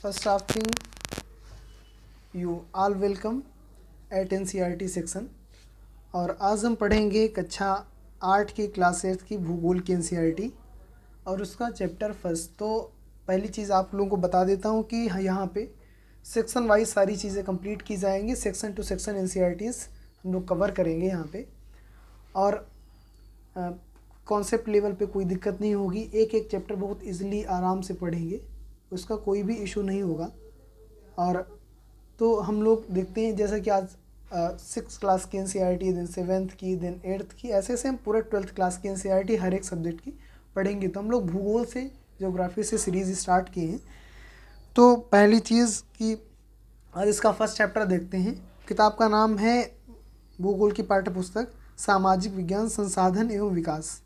First of thing, you all welcome at NCERT section. और आज हम पढ़ेंगे कक्षा 8 की क्लास 8 की भूगोल की NCERT और उसका चैप्टर फर्स्ट। तो पहली चीज़ आप लोगों को बता देता हूँ कि यहाँ पे सेक्शन वाइज सारी चीज़ें कंप्लीट की जाएंगी। सेक्शन टू सेक्शन NCERTs हम लोग कवर करेंगे यहाँ पे, और कॉन्सेप्ट लेवल पे कोई दिक्कत नहीं होगी। एक एक चैप्टर बहुत इजीली आराम से पढ़ेंगे, उसका कोई भी इशू नहीं होगा। और तो हम लोग देखते हैं जैसा कि आज 6th क्लास की NCERT, देन 7th की, देन 8th की, ऐसे हम पूरे 12th क्लास की NCERT हर एक सब्जेक्ट की पढ़ेंगे। तो हम लोग भूगोल से, ज्योग्राफी से सीरीज़ स्टार्ट किए हैं। तो पहली चीज़ कि आज इसका फर्स्ट चैप्टर देखते हैं। किताब का नाम है भूगोल की पाठ्यपुस्तक सामाजिक विज्ञान संसाधन एवं विकास।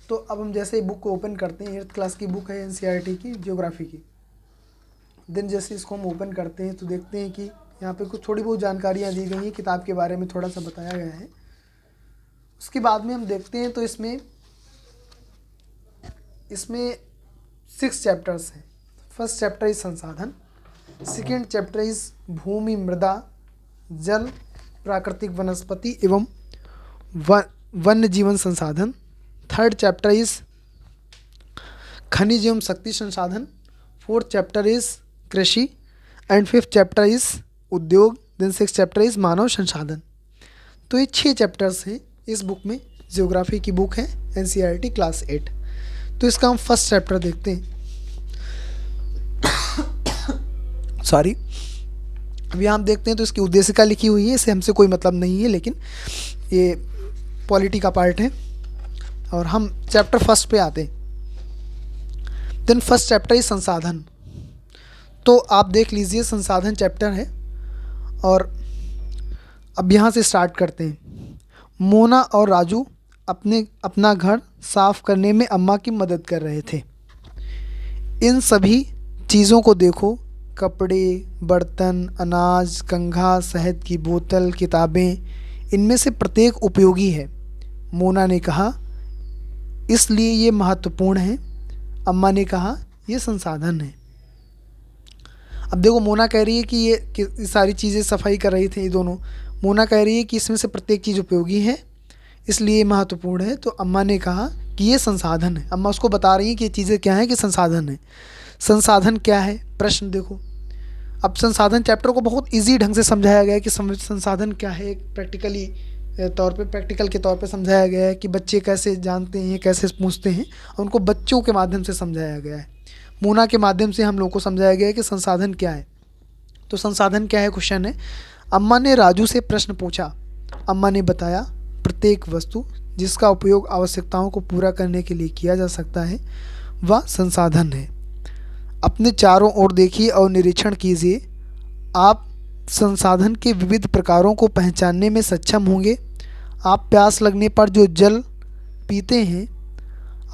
तो अब हम जैसे ही बुक को ओपन करते हैं, 8th क्लास की बुक है NCERT की, ज्योग्राफी की। देन जैसे इसको हम ओपन करते हैं तो देखते हैं कि यहाँ पे कुछ थोड़ी बहुत जानकारियाँ दी गई हैं, किताब के बारे में थोड़ा सा बताया गया है। उसके बाद में हम देखते हैं तो इसमें 6 चैप्टर्स हैं। फर्स्ट चैप्टर इज संसाधन, सेकेंड चैप्टर इज भूमि, मृदा, जल, प्राकृतिक वनस्पति एवं वन्य जीवन संसाधन। थर्ड चैप्टर इज खनिज एवं शक्ति संसाधन। फोर्थ चैप्टर इज कृषि एंड फिफ्थ चैप्टर इज उद्योग। देन सिक्स चैप्टर इज मानव संसाधन। तो ये 6 चैप्टर्स हैं इस बुक में। ज्योग्राफी की बुक है NCERT क्लास 8। तो इसका हम फर्स्ट चैप्टर देखते हैं। सॉरी, अभी हम देखते हैं तो इसकी उद्देशिका लिखी हुई है, इससे हमसे कोई मतलब नहीं है, लेकिन ये पॉलिटी का पार्ट है। और हम चैप्टर फर्स्ट पे आते हैं। देन फर्स्ट चैप्टर इज संसाधन। तो आप देख लीजिए, संसाधन चैप्टर है। और अब यहाँ से स्टार्ट करते हैं। मोना और राजू अपना घर साफ करने में अम्मा की मदद कर रहे थे। इन सभी चीज़ों को देखो, कपड़े, बर्तन, अनाज, कंघा, शहद की बोतल, किताबें, इनमें से प्रत्येक उपयोगी है। मोना ने कहा, इसलिए ये महत्वपूर्ण है। अम्मा ने कहा, ये संसाधन है। अब देखो, मोना कह रही है कि ये सारी चीज़ें सफाई कर रही थी ये दोनों। मोना कह रही है कि इसमें से प्रत्येक चीज़ उपयोगी है, इसलिए ये महत्वपूर्ण है। तो अम्मा ने कहा कि ये संसाधन है। अम्मा उसको बता रही है कि ये चीज़ें क्या हैं, कि संसाधन है। संसाधन क्या है? प्रश्न देखो। अब संसाधन चैप्टर को बहुत इजी ढंग से समझाया गया है कि संसाधन क्या है। एक प्रैक्टिकल के तौर पे समझाया गया है कि बच्चे कैसे जानते हैं, कैसे पूछते हैं, और उनको बच्चों के माध्यम से समझाया गया है। मोना के माध्यम से हम लोग को समझाया गया है कि संसाधन क्या है। तो संसाधन क्या है, क्वेश्चन है। अम्मा ने राजू से प्रश्न पूछा। अम्मा ने बताया, प्रत्येक वस्तु जिसका उपयोग आवश्यकताओं को पूरा करने के लिए किया जा सकता है वह संसाधन है। अपने चारों ओर देखिए और निरीक्षण कीजिए। आप संसाधन के विविध प्रकारों को पहचानने में सक्षम होंगे। आप प्यास लगने पर जो जल पीते हैं,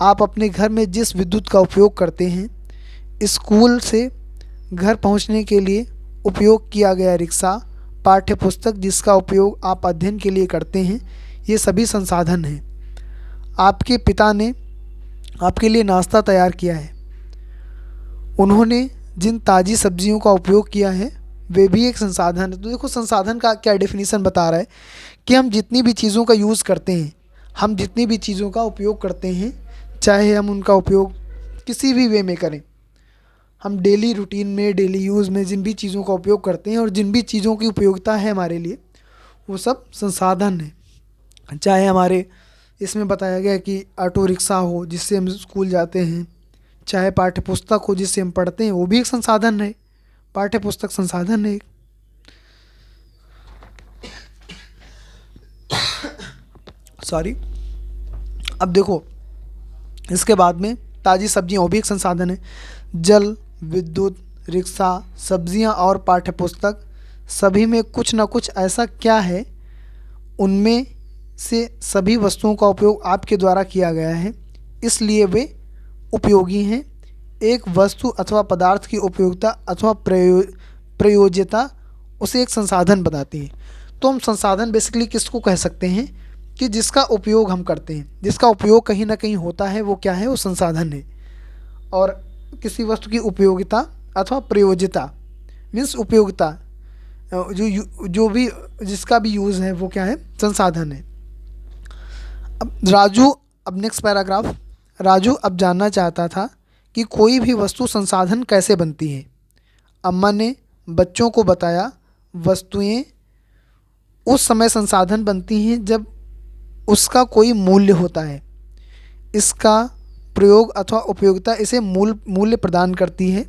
आप अपने घर में जिस विद्युत का उपयोग करते हैं, स्कूल से घर पहुंचने के लिए उपयोग किया गया रिक्शा, पाठ्य पुस्तक जिसका उपयोग आप अध्ययन के लिए करते हैं, ये सभी संसाधन हैं। आपके पिता ने आपके लिए नाश्ता तैयार किया है। उन्होंने जिन ताज़ी सब्जियों का उपयोग किया है वे भी एक संसाधन है। तो देखो, संसाधन का क्या डेफिनेशन बता रहा है कि हम जितनी भी चीज़ों का यूज़ करते हैं, हम जितनी भी चीज़ों का उपयोग करते हैं, चाहे हम उनका उपयोग किसी भी वे में करें, हम डेली रूटीन में, डेली यूज़ में जिन भी चीज़ों का उपयोग करते हैं और जिन भी चीज़ों की उपयोगिता है हमारे लिए, वो सब संसाधन है। चाहे हमारे इसमें बताया गया कि ऑटो रिक्शा हो जिससे हम स्कूल जाते हैं, चाहे पाठ्य पुस्तक हो जिससे हम पढ़ते हैं, वो भी एक संसाधन है। पाठ्य पुस्तक संसाधन है। सॉरी। अब देखो, इसके बाद में ताज़ी सब्जियां, वो भी एक संसाधन है। जल, विद्युत, रिक्शा, सब्जियां और पाठ्य पुस्तक, सभी में कुछ ना कुछ ऐसा क्या है, उनमें से सभी वस्तुओं का उपयोग आपके द्वारा किया गया है, इसलिए वे उपयोगी हैं। एक वस्तु अथवा पदार्थ की उपयोगिता अथवा प्रयोज्यता उसे एक संसाधन बताती है। तो हम संसाधन बेसिकली किसको कह सकते हैं कि जिसका उपयोग हम करते हैं, जिसका उपयोग कहीं ना कहीं होता है, वो क्या है, वो संसाधन है। और किसी वस्तु की उपयोगिता अथवा प्रयोज्यता, मीन्स उपयोगिता, जो भी जिसका भी यूज़ है वो क्या है, संसाधन है। अब नेक्स्ट पैराग्राफ, राजू अब जानना चाहता था कि कोई भी वस्तु संसाधन कैसे बनती है। अम्मा ने बच्चों को बताया, वस्तुएं उस समय संसाधन बनती हैं जब उसका कोई मूल्य होता है। इसका प्रयोग अथवा उपयोगिता इसे मूल्य प्रदान करती है।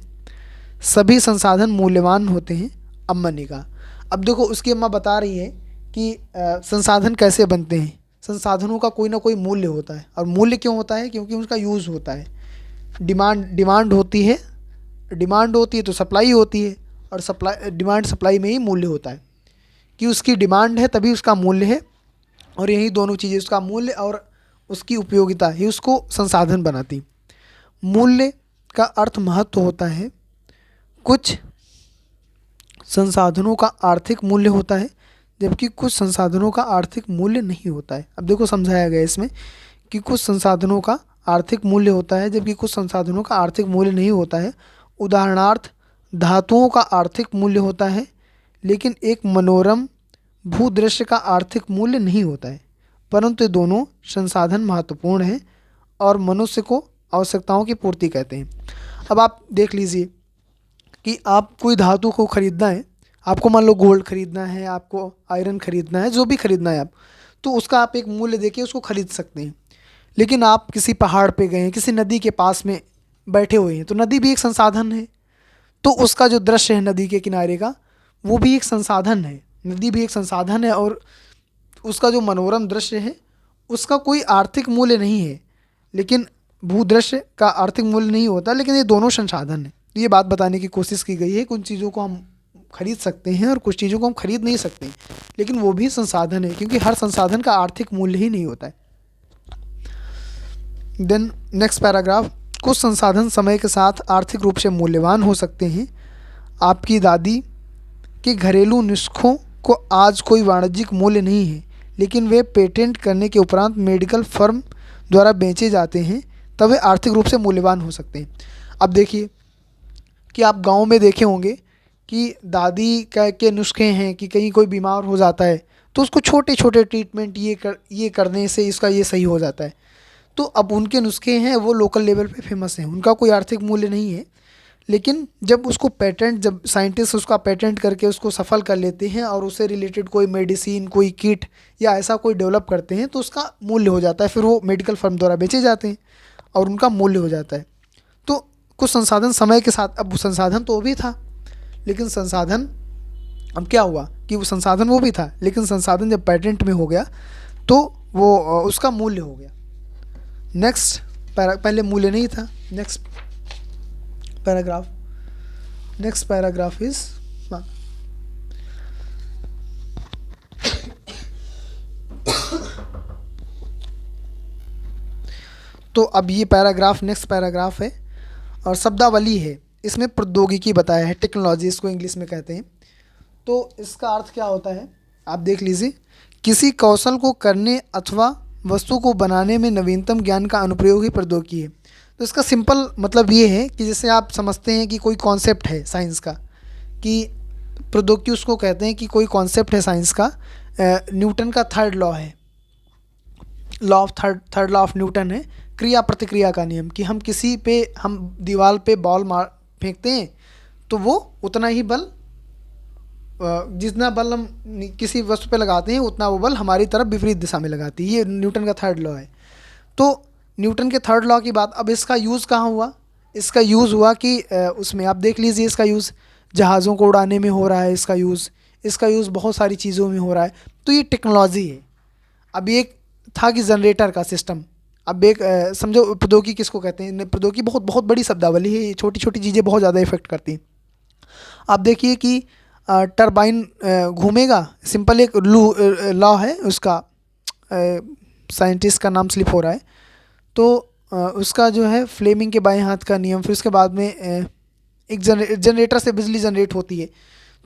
सभी संसाधन मूल्यवान होते हैं, अम्मा ने कहा। अब देखो उसकी अम्मा बता रही है कि संसाधन कैसे बनते हैं। संसाधनों का कोई ना कोई मूल्य होता है, और मूल्य क्यों होता है, क्योंकि उसका यूज़ होता है। डिमांड होती है, तो सप्लाई होती है, और डिमांड सप्लाई में ही मूल्य होता है कि उसकी डिमांड है तभी उसका मूल्य है, और यही दोनों चीज़ें, उसका मूल्य और उसकी उपयोगिता ही उसको संसाधन बनाती। मूल्य का अर्थ महत्व होता है। कुछ संसाधनों का आर्थिक मूल्य होता है, जबकि कुछ संसाधनों का आर्थिक मूल्य नहीं होता है। अब देखो समझाया गया इसमें कि कुछ संसाधनों का आर्थिक मूल्य होता है जबकि कुछ संसाधनों का आर्थिक मूल्य नहीं होता है। उदाहरणार्थ, धातुओं का आर्थिक मूल्य होता है, लेकिन एक मनोरम भूदृश्य का आर्थिक मूल्य नहीं होता है। परंतु ये दोनों संसाधन महत्वपूर्ण हैं और मनुष्य को आवश्यकताओं की पूर्ति कहते हैं। अब आप देख लीजिए कि आप कोई धातु को खरीदना है, आपको मान लो गोल्ड खरीदना है, आपको आयरन खरीदना है, जो भी खरीदना है आप, तो उसका आप एक मूल्य देके उसको खरीद सकते हैं। लेकिन आप किसी पहाड़ पे गए हैं, किसी नदी के पास में बैठे हुए हैं, तो नदी भी एक संसाधन है, तो उसका जो दृश्य है नदी के किनारे का, वो भी एक संसाधन है। नदी भी एक संसाधन है, और उसका जो मनोरम दृश्य है उसका कोई आर्थिक मूल्य नहीं है, लेकिन भूदृश्य का आर्थिक मूल्य नहीं होता, लेकिन ये दोनों संसाधन है। ये बात बताने की कोशिश की गई है कि उन चीज़ों को हम खरीद सकते हैं और कुछ चीज़ों को हम खरीद नहीं सकते, लेकिन वो भी संसाधन है, क्योंकि हर संसाधन का आर्थिक मूल्य ही नहीं होता है। देन नेक्स्ट पैराग्राफ, कुछ संसाधन समय के साथ आर्थिक रूप से मूल्यवान हो सकते हैं। आपकी दादी के घरेलू नुस्खों को आज कोई वाणिज्यिक मूल्य नहीं है, लेकिन वे पेटेंट करने के उपरांत मेडिकल फर्म द्वारा बेचे जाते हैं, तब वे आर्थिक रूप से मूल्यवान हो सकते हैं। अब देखिए कि आप गांव में देखे होंगे कि दादी के नुस्खे हैं कि कहीं कोई बीमार हो जाता है तो उसको छोटे छोटे ट्रीटमेंट ये करने से इसका ये सही हो जाता है। तो अब उनके नुस्खे हैं वो लोकल लेवल पे फेमस हैं, उनका कोई आर्थिक मूल्य नहीं है, लेकिन जब साइंटिस्ट उसका पेटेंट करके उसको सफल कर लेते हैं और उससे रिलेटेड कोई मेडिसिन, कोई किट या ऐसा कोई डेवलप करते हैं, तो उसका मूल्य हो जाता है, फिर वो मेडिकल फर्म द्वारा बेचे जाते हैं और उनका मूल्य हो जाता है। तो कुछ संसाधन समय के साथ, अब संसाधन तो वो भी था, लेकिन संसाधन अब क्या हुआ कि वो संसाधन वो भी था, लेकिन संसाधन जब पेटेंट में हो गया तो वो उसका मूल्य हो गया। नेक्स्ट पहले मूल्य नहीं था। नेक्स्ट पैराग्राफ इज, तो अब ये नेक्स्ट पैराग्राफ है और शब्दावली है, इसमें प्रौद्योगिकी बताया है, टेक्नोलॉजी इसको इंग्लिश में कहते हैं। तो इसका अर्थ क्या होता है आप देख लीजिए, किसी कौशल को करने अथवा वस्तु को बनाने में नवीनतम ज्ञान का अनुप्रयोग ही प्रौद्योगिकी है। तो इसका सिंपल मतलब ये है कि जैसे आप समझते हैं कि कोई कॉन्सेप्ट है साइंस का, कि प्रौद्योगिकी उसको कहते हैं कि कोई कॉन्सेप्ट है साइंस का। न्यूटन का थर्ड लॉ है, थर्ड लॉ ऑफ न्यूटन है, क्रिया प्रतिक्रिया का नियम, कि हम दीवार पे बॉल फेंकते हैं तो वो उतना ही बल, जितना बल हम किसी वस्तु पे लगाते हैं उतना वो बल हमारी तरफ विपरीत दिशा में लगाती है। ये न्यूटन का थर्ड लॉ है। तो न्यूटन के थर्ड लॉ की बात, अब इसका यूज़ कहाँ हुआ? इसका यूज़ हुआ कि उसमें आप देख लीजिए, इसका यूज़ जहाज़ों को उड़ाने में हो रहा है, इसका यूज़ बहुत सारी चीज़ों में हो रहा है। तो ये टेक्नोलॉजी है। अब एक था कि जनरेटर का सिस्टम, अब एक समझो प्रौद्योगिकी किसको कहते हैं। प्रौद्योगिकी बहुत बहुत बड़ी शब्दावली है, ये छोटी छोटी चीज़ें बहुत ज़्यादा इफेक्ट करती हैं। आप देखिए कि टरबाइन घूमेगा, सिंपल एक लॉ है उसका, साइंटिस्ट का नाम स्लिप हो रहा है, तो उसका जो है फ्लेमिंग के बाएं हाथ का नियम। फिर उसके बाद में एक जनरेटर से बिजली जनरेट होती है।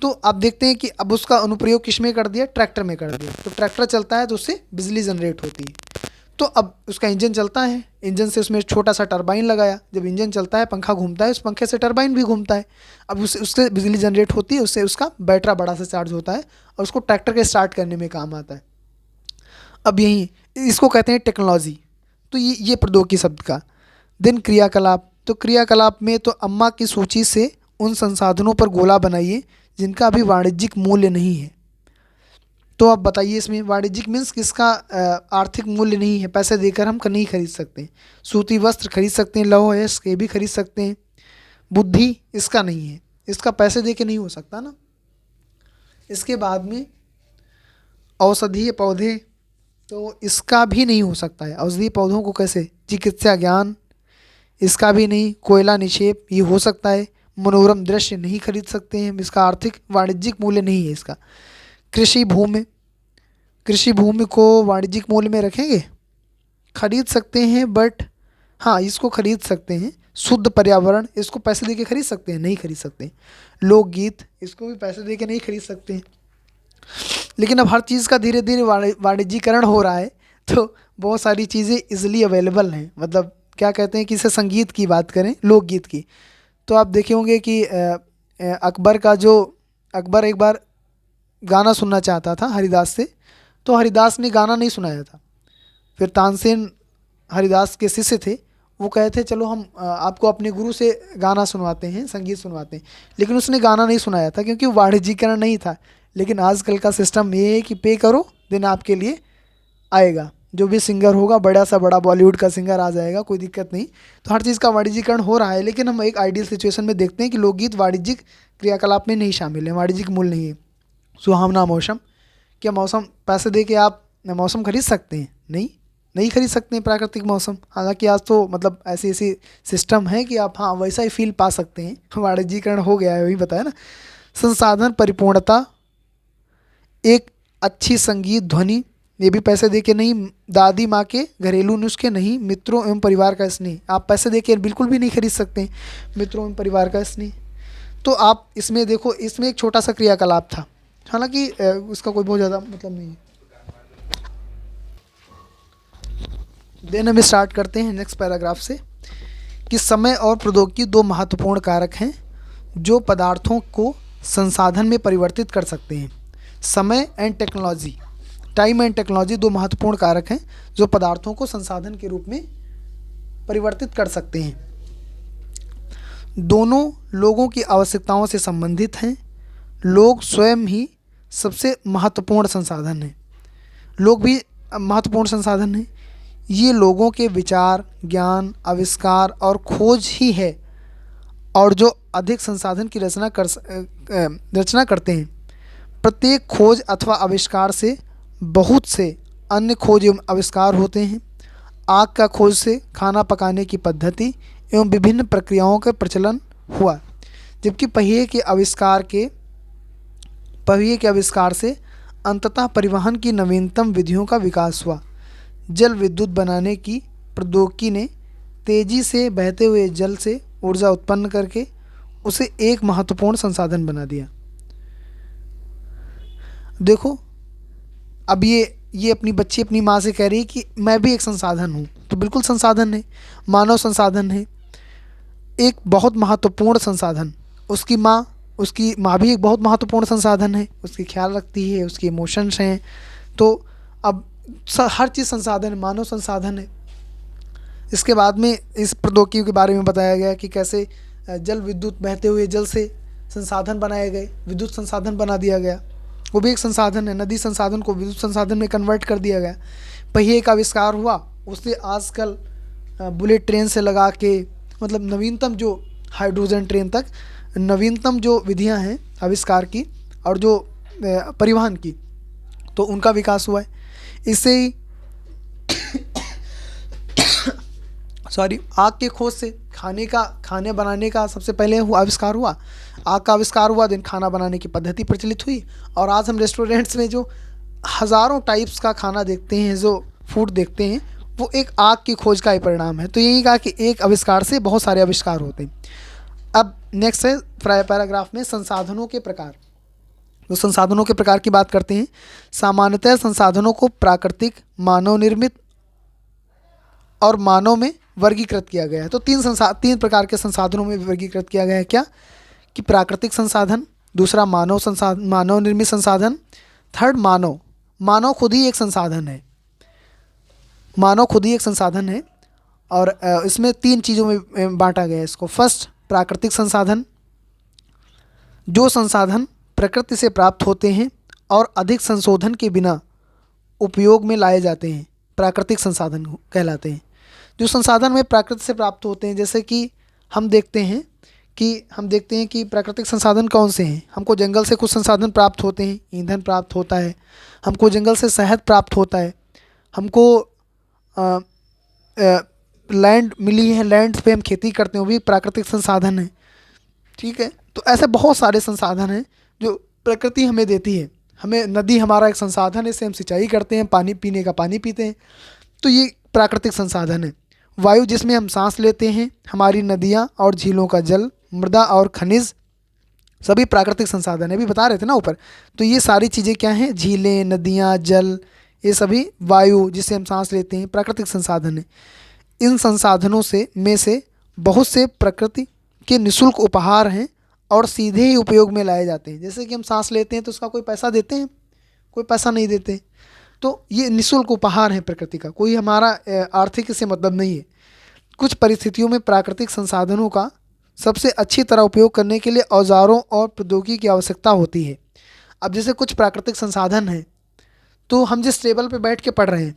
तो आप देखते हैं कि अब उसका अनुप्रयोग किस में कर दिया, ट्रैक्टर में कर दिया। तो ट्रैक्टर चलता है तो उससे बिजली जनरेट होती है। तो अब उसका इंजन चलता है, इंजन से उसमें छोटा सा टरबाइन लगाया, जब इंजन चलता है पंखा घूमता है, उस पंखे से टरबाइन भी घूमता है। अब उससे बिजली जनरेट होती है, उससे उसका बैटरा बड़ा सा चार्ज होता है और उसको ट्रैक्टर के स्टार्ट करने में काम आता है। अब यही इसको कहते हैं टेक्नोलॉजी। तो ये प्रौद्योगिकी शब्द का। देन क्रियाकलाप, तो क्रियाकलाप में तो अम्मा की सूची से उन संसाधनों पर गोला बनाइए जिनका अभी वाणिज्यिक मूल्य नहीं है। तो आप बताइए इसमें वाणिज्यिक मीन्स किसका आर्थिक मूल्य नहीं है, पैसे देकर हम नहीं खरीद सकते। सूती वस्त्र खरीद सकते हैं, लौह अयस्क ये भी खरीद सकते हैं। बुद्धि इसका नहीं है, इसका पैसे दे के नहीं हो सकता ना। इसके बाद में औषधीय पौधे, तो इसका भी नहीं हो सकता है। औषधीय पौधों को कैसे, चिकित्सा ज्ञान इसका भी नहीं। कोयला निक्षेप ये हो सकता है। मनोरम दृश्य नहीं खरीद सकते हैं, इसका आर्थिक वाणिज्यिक मूल्य नहीं है इसका। कृषि भूमि, कृषि भूमि को वाणिज्यिक मूल्य में रखेंगे, खरीद सकते हैं बट हाँ इसको खरीद सकते हैं। शुद्ध पर्यावरण इसको पैसे दे के खरीद सकते हैं, नहीं खरीद सकते। लोकगीत इसको भी पैसे दे के नहीं खरीद सकते हैं। लेकिन अब हर चीज़ का धीरे धीरे वाणिज्यीकरण हो रहा है, तो बहुत सारी चीज़ें इजीली अवेलेबल हैं। मतलब क्या कहते हैं कि इसे संगीत की बात करें, लोकगीत की, तो आप देखे होंगे कि अकबर का जो, अकबर एक बार गाना सुनना चाहता था हरिदास से, तो हरिदास ने गाना नहीं सुनाया था। फिर तानसेन हरिदास के शिष्य थे, वो कहे थे चलो हम आपको अपने गुरु से गाना सुनवाते हैं, संगीत सुनवाते हैं। लेकिन उसने गाना नहीं सुनाया था क्योंकि वाणिज्यीकरण नहीं था। लेकिन आजकल का सिस्टम ये है कि पे करो देन आपके लिए आएगा, जो भी सिंगर होगा बड़ा सा बड़ा बॉलीवुड का सिंगर आ जाएगा, कोई दिक्कत नहीं। तो हर चीज़ का वाणिज्यीकरण हो रहा है। लेकिन हम एक आइडियल सिचुएशन में देखते हैं कि लोकगीत वाणिज्यिक क्रियाकलाप में नहीं शामिल है, वाणिज्यिक मूल्य नहीं है। सुहावना मौसम, क्या मौसम पैसे दे के आप मौसम खरीद सकते हैं? नहीं, नहीं खरीद सकते हैं प्राकृतिक मौसम। हालांकि आज तो मतलब ऐसी ऐसी सिस्टम है कि आप हाँ वैसा ही फील पा सकते हैं। वाणिज्यीकरण हो गया है, वही बताया ना। संसाधन परिपूर्णता, एक अच्छी संगीत ध्वनि ये भी पैसे दे के नहीं। दादी माँ के घरेलू नुस्खे नहीं। मित्रों एवं परिवार का स्नेह आप पैसे दे के बिल्कुल भी नहीं खरीद सकते हैं, मित्रों एवं परिवार का स्नेह। तो आप इसमें देखो, इसमें एक छोटा सा क्रियाकलाप था, हालांकि उसका कोई बहुत ज़्यादा मतलब नहीं है। देन हम स्टार्ट करते हैं नेक्स्ट पैराग्राफ से कि समय और प्रौद्योगिकी दो महत्वपूर्ण कारक हैं जो पदार्थों को संसाधन में परिवर्तित कर सकते हैं। समय and technology, time and technology दो महत्वपूर्ण कारक हैं जो पदार्थों को संसाधन के रूप में परिवर्तित कर सकते हैं। दोनों लोगों की आवश्यकताओं से संबंधित हैं। लोग स्वयं ही सबसे महत्वपूर्ण संसाधन हैं। लोग भी महत्वपूर्ण संसाधन हैं। ये लोगों के विचार, ज्ञान, आविष्कार और खोज ही है और जो अधिक संसाधन की रचना करते हैं। प्रत्येक खोज अथवा आविष्कार से बहुत से अन्य खोज एवं आविष्कार होते हैं। आग का खोज से खाना पकाने की पद्धति एवं विभिन्न प्रक्रियाओं का प्रचलन हुआ, जबकि पहिए के आविष्कार से अंततः परिवहन की नवीनतम विधियों का विकास हुआ। जल विद्युत बनाने की प्रौद्योगिकी ने तेजी से बहते हुए जल से ऊर्जा उत्पन्न करके उसे एक महत्वपूर्ण संसाधन बना दिया। देखो अब ये अपनी बच्ची अपनी माँ से कह रही है कि मैं भी एक संसाधन हूँ, तो बिल्कुल संसाधन है, मानव संसाधन है, एक बहुत महत्वपूर्ण संसाधन। उसकी माँ भी एक बहुत महत्वपूर्ण संसाधन है, उसकी ख्याल रखती है, उसके इमोशंस हैं। तो अब हर चीज़ संसाधन है, मानव संसाधन है। इसके बाद में इस प्रौद्योगिकी के बारे में बताया गया कि कैसे जल विद्युत बहते हुए जल से संसाधन बनाए गए, विद्युत संसाधन बना दिया गया, वो भी एक संसाधन है। नदी संसाधन को विद्युत संसाधन में कन्वर्ट कर दिया गया। पहिए का आविष्कार हुआ, उससे आजकल बुलेट ट्रेन से लगा के मतलब नवीनतम जो हाइड्रोजन ट्रेन तक नवीनतम जो विधियां हैं आविष्कार की और जो परिवहन की, तो उनका विकास हुआ है। इससे ही आग के खोज से खाने बनाने का सबसे पहले आविष्कार हुआ। आग का आविष्कार हुआ, देन खाना बनाने की पद्धति प्रचलित हुई और आज हम रेस्टोरेंट्स में जो हज़ारों टाइप्स का खाना देखते हैं, जो फूड देखते हैं, वो एक आग की खोज का ही परिणाम है। तो यही कहा कि एक आविष्कार से बहुत सारे आविष्कार होते हैं। अब नेक्स्ट है पैराग्राफ में संसाधनों के प्रकार। तो संसाधनों के प्रकार की बात करते हैं। सामान्यतः संसाधनों को प्राकृतिक, मानव निर्मित और मानव में वर्गीकृत किया गया है। तो तीन प्रकार के संसाधनों में वर्गीकृत किया गया है। क्या कि प्राकृतिक संसाधन, दूसरा मानव निर्मित संसाधन, थर्ड मानव खुद ही एक संसाधन है। मानव खुद ही एक संसाधन है और इसमें तीन चीज़ों में बांटा गया है इसको। फर्स्ट प्राकृतिक संसाधन, जो संसाधन प्रकृति से प्राप्त होते हैं और अधिक संशोधन के बिना उपयोग में लाए जाते हैं, प्राकृतिक संसाधन कहलाते हैं। जो संसाधन में प्रकृति से प्राप्त होते हैं, जैसे कि हम देखते हैं कि प्राकृतिक संसाधन कौन से हैं। हमको जंगल से कुछ संसाधन प्राप्त होते हैं, ईंधन प्राप्त होता है, हमको जंगल से शहद प्राप्त होता है, हमको लैंड मिली है, लैंड पे हम खेती करते हैं, वो भी प्राकृतिक संसाधन है। ठीक है, तो ऐसे बहुत सारे संसाधन हैं जो प्रकृति हमें देती है। हमें नदी हमारा एक संसाधन है, इससे हम सिंचाई करते हैं, पानी पीने का पानी पीते हैं, तो ये प्राकृतिक संसाधन है। वायु जिसमें हम सांस लेते हैं, हमारी नदियाँ और झीलों का जल, मृदा और खनिज सभी प्राकृतिक संसाधन है। अभी बता रहे थे ना ऊपर, तो ये सारी चीज़ें क्या हैं, झीलें, नदियाँ, जल, ये सभी वायु जिससे हम सांस लेते हैं प्राकृतिक संसाधन है। इन संसाधनों से बहुत से प्रकृति के निःशुल्क उपहार हैं और सीधे ही उपयोग में लाए जाते हैं। जैसे कि हम सांस लेते हैं तो उसका कोई पैसा देते हैं, कोई पैसा नहीं देते। तो ये निःशुल्क उपहार है प्रकृति का, कोई हमारा आर्थिक से मतलब नहीं है। कुछ परिस्थितियों में प्राकृतिक संसाधनों का सबसे अच्छी तरह उपयोग करने के लिए औजारों और प्रौद्योगिकी की आवश्यकता होती है। अब जैसे कुछ प्राकृतिक संसाधन हैं, तो हम जिस टेबल पे बैठ के पढ़ रहे हैं,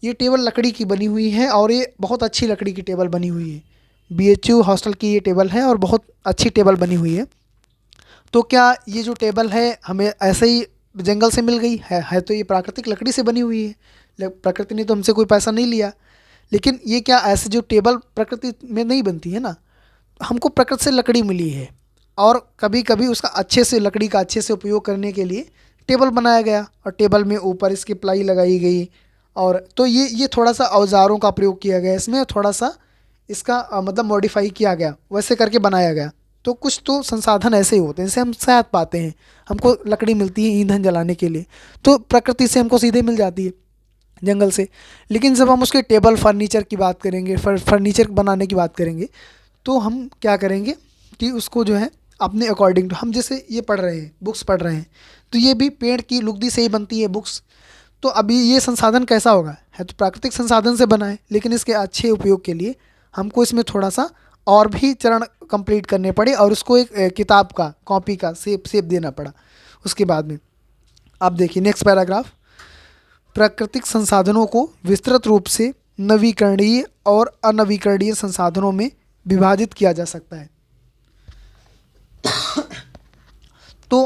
ये टेबल लकड़ी की बनी हुई है और ये बहुत अच्छी लकड़ी की टेबल बनी हुई है। BHU हॉस्टल की ये टेबल है और बहुत अच्छी टेबल बनी हुई है। तो क्या ये जो टेबल है हमें ऐसे ही जंगल से मिल गई है? तो ये प्राकृतिक लकड़ी से बनी हुई है, प्रकृति ने तो हमसे कोई पैसा नहीं लिया। लेकिन ये क्या ऐसे जो टेबल प्रकृति में नहीं बनती है ना, हमको प्रकृति से लकड़ी मिली है और कभी कभी उसका लकड़ी का अच्छे से उपयोग करने के लिए टेबल बनाया गया और टेबल में ऊपर इसकी प्लाई लगाई गई। और तो ये थोड़ा सा औजारों का प्रयोग किया गया, इसमें थोड़ा सा इसका मतलब मॉडिफाई किया गया, वैसे करके बनाया गया। तो कुछ तो संसाधन ऐसे ही होते हैं, जैसे हम शहद पाते हैं, हमको लकड़ी मिलती है ईंधन जलाने के लिए, तो प्रकृति से हमको सीधे मिल जाती है जंगल से। लेकिन जब हम उसके टेबल फर्नीचर की बात करेंगे, फर्नीचर बनाने की बात करेंगे, तो हम क्या करेंगे कि उसको जो है अपने अकॉर्डिंग, हम जैसे ये पढ़ रहे हैं, बुक्स पढ़ रहे हैं, तो ये भी पेड़ की लुगदी से ही बनती है बुक्स। तो अभी ये संसाधन कैसा होगा, है तो प्राकृतिक संसाधन से बना है, लेकिन इसके अच्छे उपयोग के लिए हमको इसमें थोड़ा सा और भी चरण कंप्लीट करने पड़े और उसको एक किताब का, कॉपी का शेप देना पड़ा उसके बाद में। अब देखिए नेक्स्ट पैराग्राफ, प्राकृतिक संसाधनों को विस्तृत रूप से नवीकरणीय और अनवीकरणीय संसाधनों में विभाजित किया जा सकता है। तो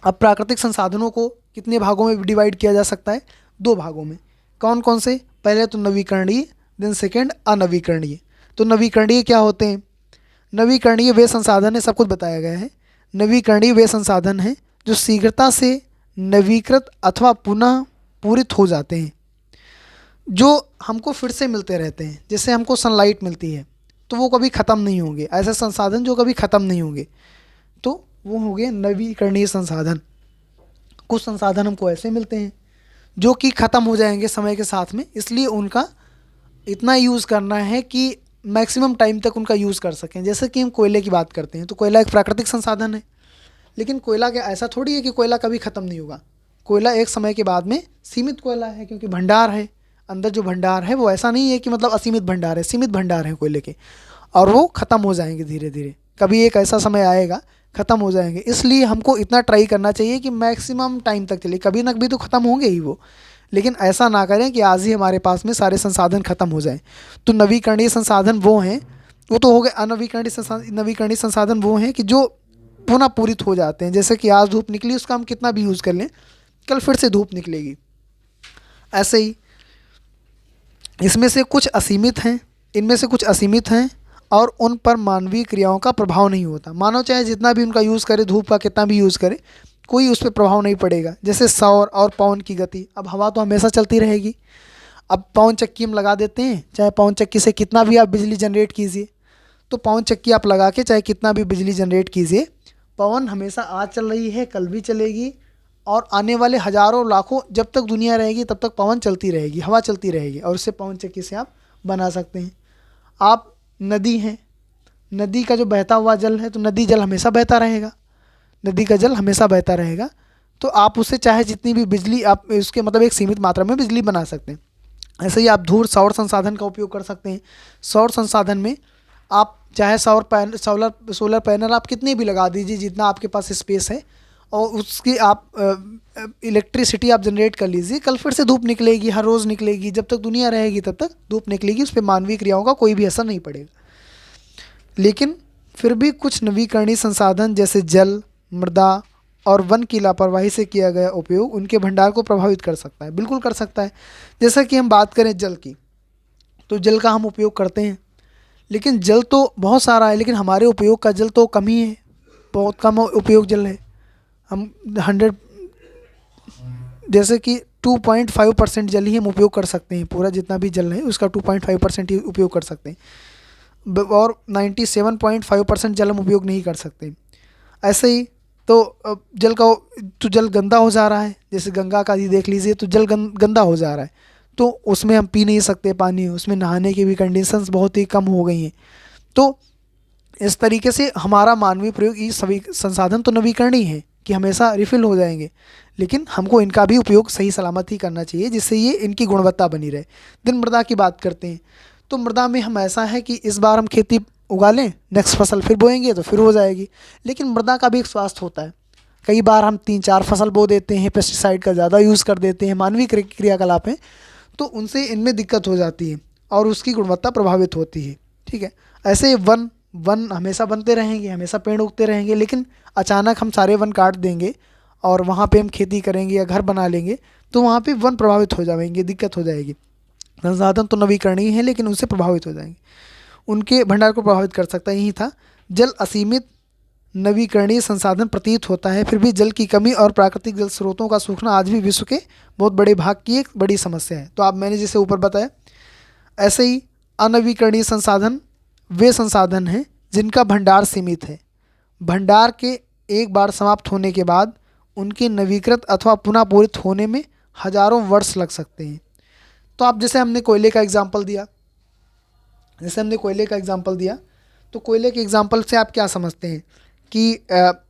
अब प्राकृतिक संसाधनों को कितने भागों में डिवाइड किया जा सकता है? 2 भागों में। कौन कौन से? पहले तो नवीकरणीय, देन सेकेंड अनवीकरणीय। तो नवीकरणीय क्या होते हैं? नवीकरणीय वे संसाधन है, सब कुछ बताया गया है। नवीकरणीय वे संसाधन हैं जो शीघ्रता से नवीकृत अथवा पुनः पूरित हो जाते हैं, जो हमको फिर से मिलते रहते हैं। जैसे हमको सनलाइट मिलती है तो वो कभी ख़त्म नहीं होंगे, ऐसे संसाधन जो कभी ख़त्म नहीं होंगे, तो वो हो गए नवीकरणीय संसाधन। कुछ संसाधन हमको ऐसे मिलते हैं जो कि ख़त्म हो जाएंगे समय के साथ में, इसलिए उनका इतना यूज़ करना है कि मैक्सिमम टाइम तक उनका यूज़ कर सकें। जैसे कि हम कोयले की बात करते हैं, तो कोयला एक प्राकृतिक संसाधन है, लेकिन कोयला क्या ऐसा थोड़ी है कि कोयला कभी ख़त्म नहीं होगा। कोयला एक समय के बाद में सीमित कोयला है, क्योंकि भंडार है, अंदर जो भंडार है वो ऐसा नहीं है कि मतलब असीमित भंडार है, सीमित भंडार है कोयले के, और वो ख़त्म हो जाएंगे धीरे धीरे। कभी एक ऐसा समय आएगा ख़त्म हो जाएंगे, इसलिए हमको इतना ट्राई करना चाहिए कि मैक्सिमम टाइम तक चले। कभी ना कभी तो ख़त्म होंगे ही वो, लेकिन ऐसा ना करें कि आज ही हमारे पास में सारे संसाधन ख़त्म हो जाएं। तो नवीकरणीय संसाधन वो हैं, वो तो हो गए। नवीकरणीय संसाधन वो हैं कि जो पुनः पूरित हो जाते हैं। जैसे कि आज धूप निकली, उसका हम कितना भी यूज़ कर लें, कल फिर से धूप निकलेगी। ऐसे ही इसमें से कुछ असीमित हैं, इनमें से कुछ असीमित हैं और उन पर मानवीय क्रियाओं का प्रभाव नहीं होता। मानव चाहे जितना भी उनका यूज़ करे, धूप का कितना भी यूज़ करे, कोई उस पर प्रभाव नहीं पड़ेगा। जैसे सौर और पवन की गति, अब हवा तो हमेशा चलती रहेगी। अब पवन चक्की हम लगा देते हैं, चाहे पवन चक्की से कितना भी आप बिजली जनरेट कीजिए, तो पवन चक्की आप लगा के चाहे कितना भी बिजली जनरेट कीजिए, पवन हमेशा आज चल रही है, कल भी चलेगी, और आने वाले हज़ारों लाखों जब तक दुनिया रहेगी तब तक पवन चलती रहेगी, हवा चलती रहेगी, और उससे पवन चक्की से आप बना सकते हैं। आप नदी हैं, नदी का जो बहता हुआ जल है, तो नदी जल हमेशा बहता रहेगा, नदी का जल हमेशा बहता रहेगा। तो आप उससे चाहे जितनी भी बिजली, आप उसके मतलब एक सीमित मात्रा में बिजली बना सकते हैं। ऐसे ही आप धूल सौर संसाधन का उपयोग कर सकते हैं। सौर संसाधन में आप चाहे सोलर पैनल आप कितने भी लगा दीजिए, जितना आपके पास स्पेस है, और उसकी आप इलेक्ट्रिसिटी आप जनरेट कर लीजिए। कल फिर से धूप निकलेगी, हर रोज़ निकलेगी, जब तक दुनिया रहेगी तब तक धूप निकलेगी, उस पर मानवीय क्रियाओं का कोई भी असर नहीं पड़ेगा। लेकिन फिर भी कुछ नवीकरणीय संसाधन जैसे जल, मृदा और वन की लापरवाही से किया गया उपयोग उनके भंडार को प्रभावित कर सकता है, बिल्कुल कर सकता है। जैसा कि हम बात करें जल की, तो जल का हम उपयोग करते हैं, लेकिन जल तो बहुत सारा है, लेकिन हमारे उपयोग का जल तो कम ही है, बहुत कम उपयोग जल है। हम 100 जैसे कि 2.5% जल ही हम उपयोग कर सकते हैं, पूरा जितना भी जल है उसका 2.5% ही उपयोग कर सकते हैं, और 97.5% जल हम उपयोग नहीं कर सकते। ऐसे ही तो जल गंदा हो जा रहा है, जैसे गंगा का ही देख लीजिए, तो जल गंदा हो जा रहा है, तो उसमें हम पी नहीं सकते पानी, उसमें नहाने की भी कंडीशंस बहुत ही कम हो गई हैं। तो इस तरीके से हमारा मानवीय प्रयोग, ये सभी संसाधन तो नवीकरणीय है कि हमेशा रिफिल हो जाएंगे, लेकिन हमको इनका भी उपयोग सही सलामत ही करना चाहिए, जिससे ये इनकी गुणवत्ता बनी रहे। दिन मृदा की बात करते हैं, तो मृदा में हम ऐसा है कि इस बार हम खेती उगा लें, नेक्स्ट फसल फिर बोएंगे तो फिर हो जाएगी, लेकिन मृदा का भी एक स्वास्थ्य होता है। कई बार हम 3-4 फसल बो देते हैं, पेस्टिसाइड का ज़्यादा यूज़ कर देते हैं, मानवीय क्रियाकलाप हैं, तो उनसे इनमें दिक्कत हो जाती है और उसकी गुणवत्ता प्रभावित होती है। ठीक है, ऐसे वन वन हमेशा बनते रहेंगे, हमेशा पेड़ उगते रहेंगे, लेकिन अचानक हम सारे वन काट देंगे और वहाँ पे हम खेती करेंगे या घर बना लेंगे, तो वहाँ पे वन प्रभावित हो जाएंगे, दिक्कत हो जाएगी। संसाधन तो नवीकरणीय है, लेकिन उनसे प्रभावित हो जाएंगे, उनके भंडार को प्रभावित कर सकता है। यही था, जल असीमित नवीकरणीय संसाधन प्रतीत होता है, फिर भी जल की कमी और प्राकृतिक जल स्रोतों का सूखना आज भी विश्व के बहुत बड़े भाग की एक बड़ी समस्या है। तो आप मैंने जैसे ऊपर बताया, ऐसे ही अनवीकरणीय संसाधन वे संसाधन हैं जिनका भंडार सीमित है। भंडार के एक बार समाप्त होने के बाद उनके नवीकृत अथवा पुनः पूरित होने में हजारों वर्ष लग सकते हैं। तो आप जैसे हमने कोयले का एग्जाम्पल दिया, तो कोयले के एग्जाम्पल से आप क्या समझते हैं कि